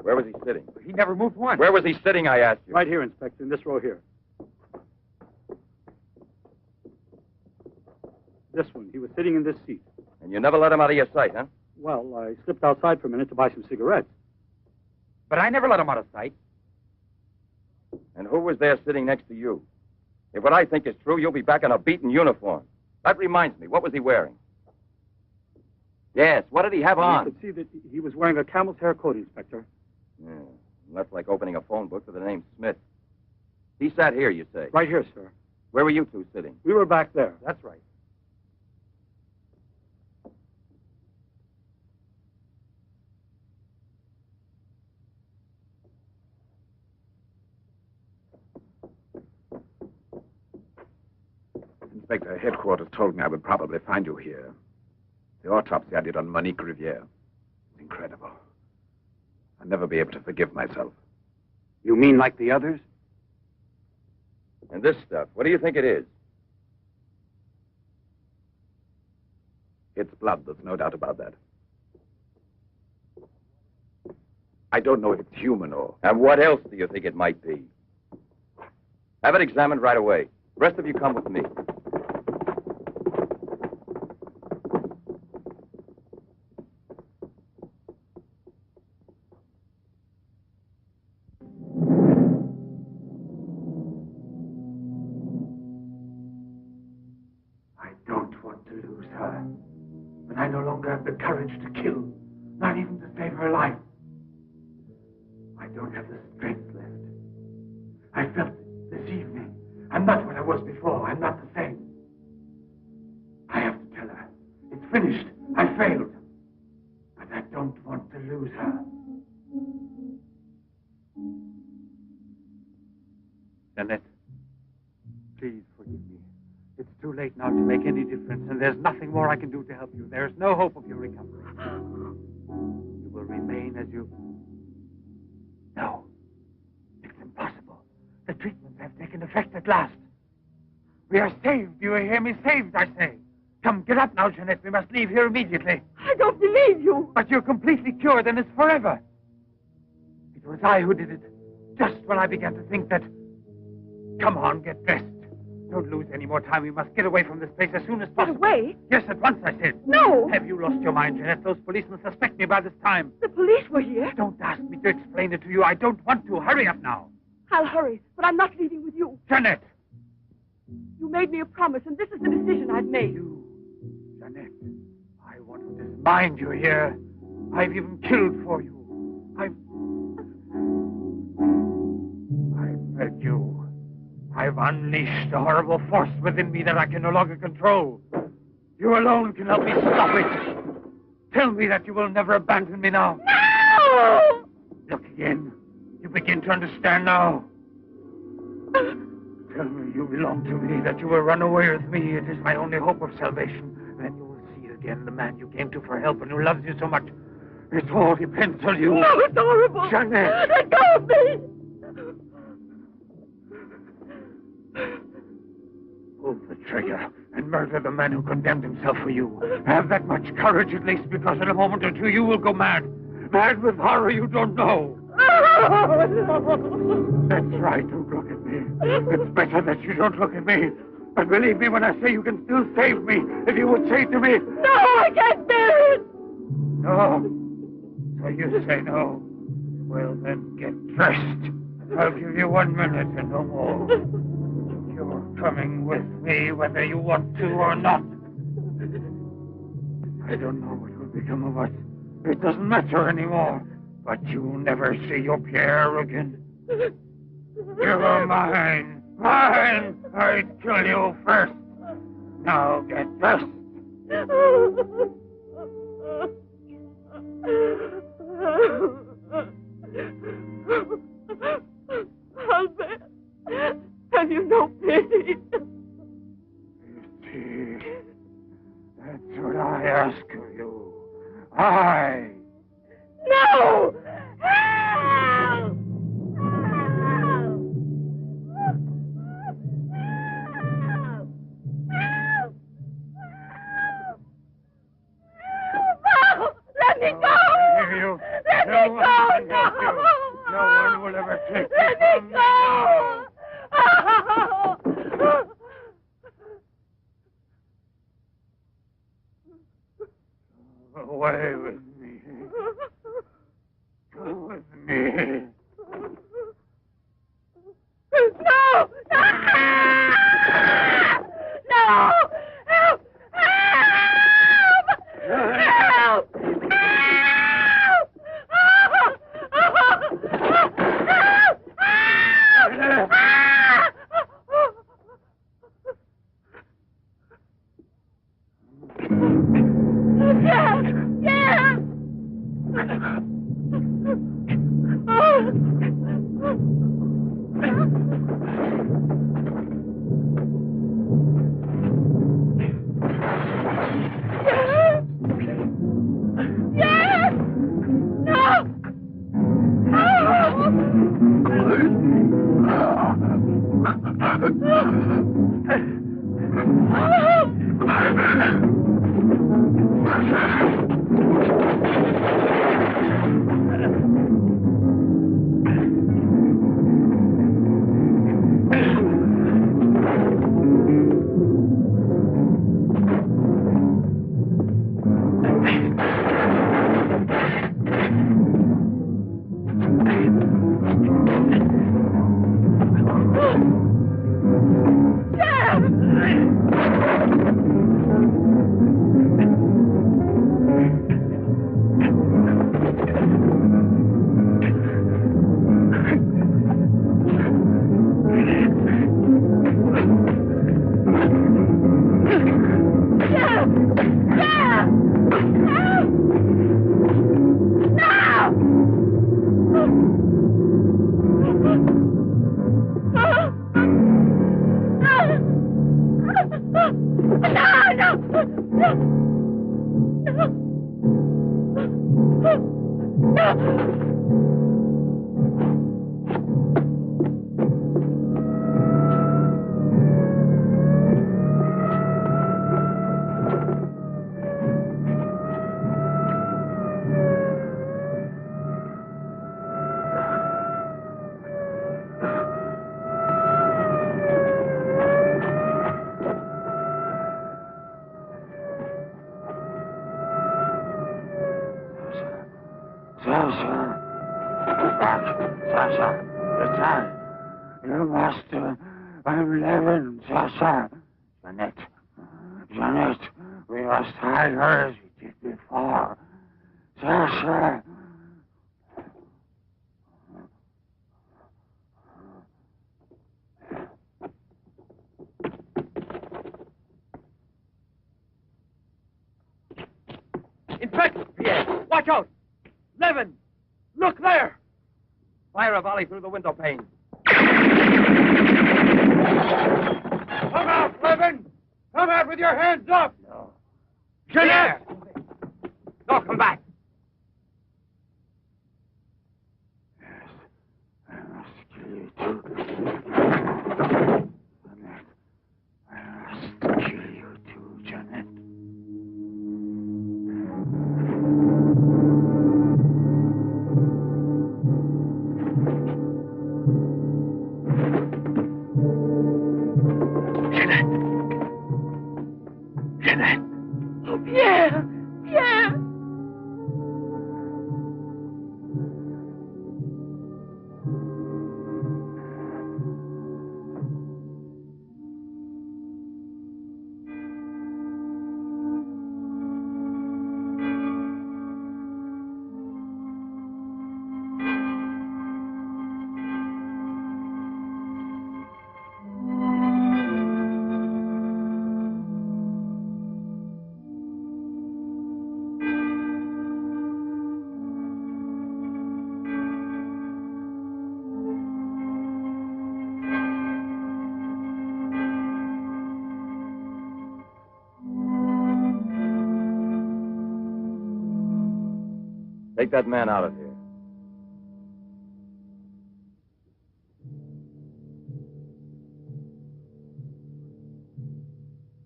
Where was he sitting? He never moved once. Where was he sitting, I asked you? Right here, Inspector, in this row here. This one. He was sitting in this seat. And you never let him out of your sight, huh? Well, I slipped outside for a minute to buy some cigarettes. But I never let him out of sight. And who was there sitting next to you? If what I think is true, you'll be back in a beaten uniform. That reminds me, what was he wearing? Yes, what did he have on? You could see that he was wearing a camel's hair coat, Inspector. Yeah, that's like opening a phone book with the name Smith. He sat here, you say? Right here, sir. Where were you two sitting? We were back there. That's right. Inspector, headquarters told me I would probably find you here. The autopsy I did on Monique Riviere. It's incredible. I'll never be able to forgive myself. You mean like the others? And this stuff, what do you think it is? It's blood, there's no doubt about that. I don't know if it's human or... And what else do you think it might be? Have it examined right away. The rest of you come with me. I don't want to lose her. But I no longer have the courage to kill, not even to save her life. I don't have the strength left. I felt it this evening. I'm not what I was before. I'm not the same. I have to tell her. It's finished. I failed. But I don't want to lose her. Jeanette, please forgive me. It's too late now to make any difference, and there's nothing more I can do to help you. There's no hope of your recovery. You will remain as you... No. It's impossible. The treatments have taken effect at last. We are saved. Do you hear me? Saved, I say. Come, get up now, Jeanette. We must leave here immediately. I don't believe you. But you're completely cured, and it's forever. It was I who did it. Just when I began to think that... Come on, get dressed. Don't lose any more time. We must get away from this place as soon as possible. Get away? Yes, at once, I said. No. Have you lost your mind, Jeanette? Those policemen suspect me by this time. The police were here? Don't ask me to explain it to you. I don't want to. Hurry up now. I'll hurry, but I'm not leaving with you. Jeanette! You made me a promise, and this is the decision I've made. Jeanette, I want to dismind you here. I've even killed for you. I beg you. I've unleashed a horrible force within me that I can no longer control. You alone can help me stop it. Tell me that you will never abandon me now. No! Look again. You begin to understand now. Tell me you belong to me, that you will run away with me. It is my only hope of salvation. Then you will see again the man you came to for help and who loves you so much. It all depends on you. No, it's horrible. Jeanette! Let go of me! Pull the trigger and murder the man who condemned himself for you. Have that much courage at least, because in a moment or two you will go mad. Mad with horror you don't know. That's right, don't look at me. It's better that you don't look at me. But believe me when I say you can still save me, if you would say to me... No, I can't bear it! No? So you say no? Well, then get dressed. I'll give you 1 minute and no more. You're coming with me whether you want to or not. I don't know what will become of us. It doesn't matter anymore. But you'll never see your Pierre again. You're mine. Mine! I'd kill you first. Now get dressed. Albert, have you no pity? Pity? That's what I ask of you. I... No! Help! Let me go! Let me go! No one will ever take you Let me go! Away with me. Go with me. No! No! Help! Help! Sasha. It's I. Your master. I'm Levin, Sasha. Jeanette, we must hide her as we did before. Sasha. Inspector! Pierre, watch out! Levin! Look there! Fire a volley through the window pane. Come out, Levin! Come out with your hands up! No. Jeanette! No, come back! I must kill you too. Jeanette, I must kill you too, Jeanette. Jeanette! Oh, Pierre! Pierre! Take that man out of here.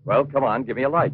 Well, come on, give me a light.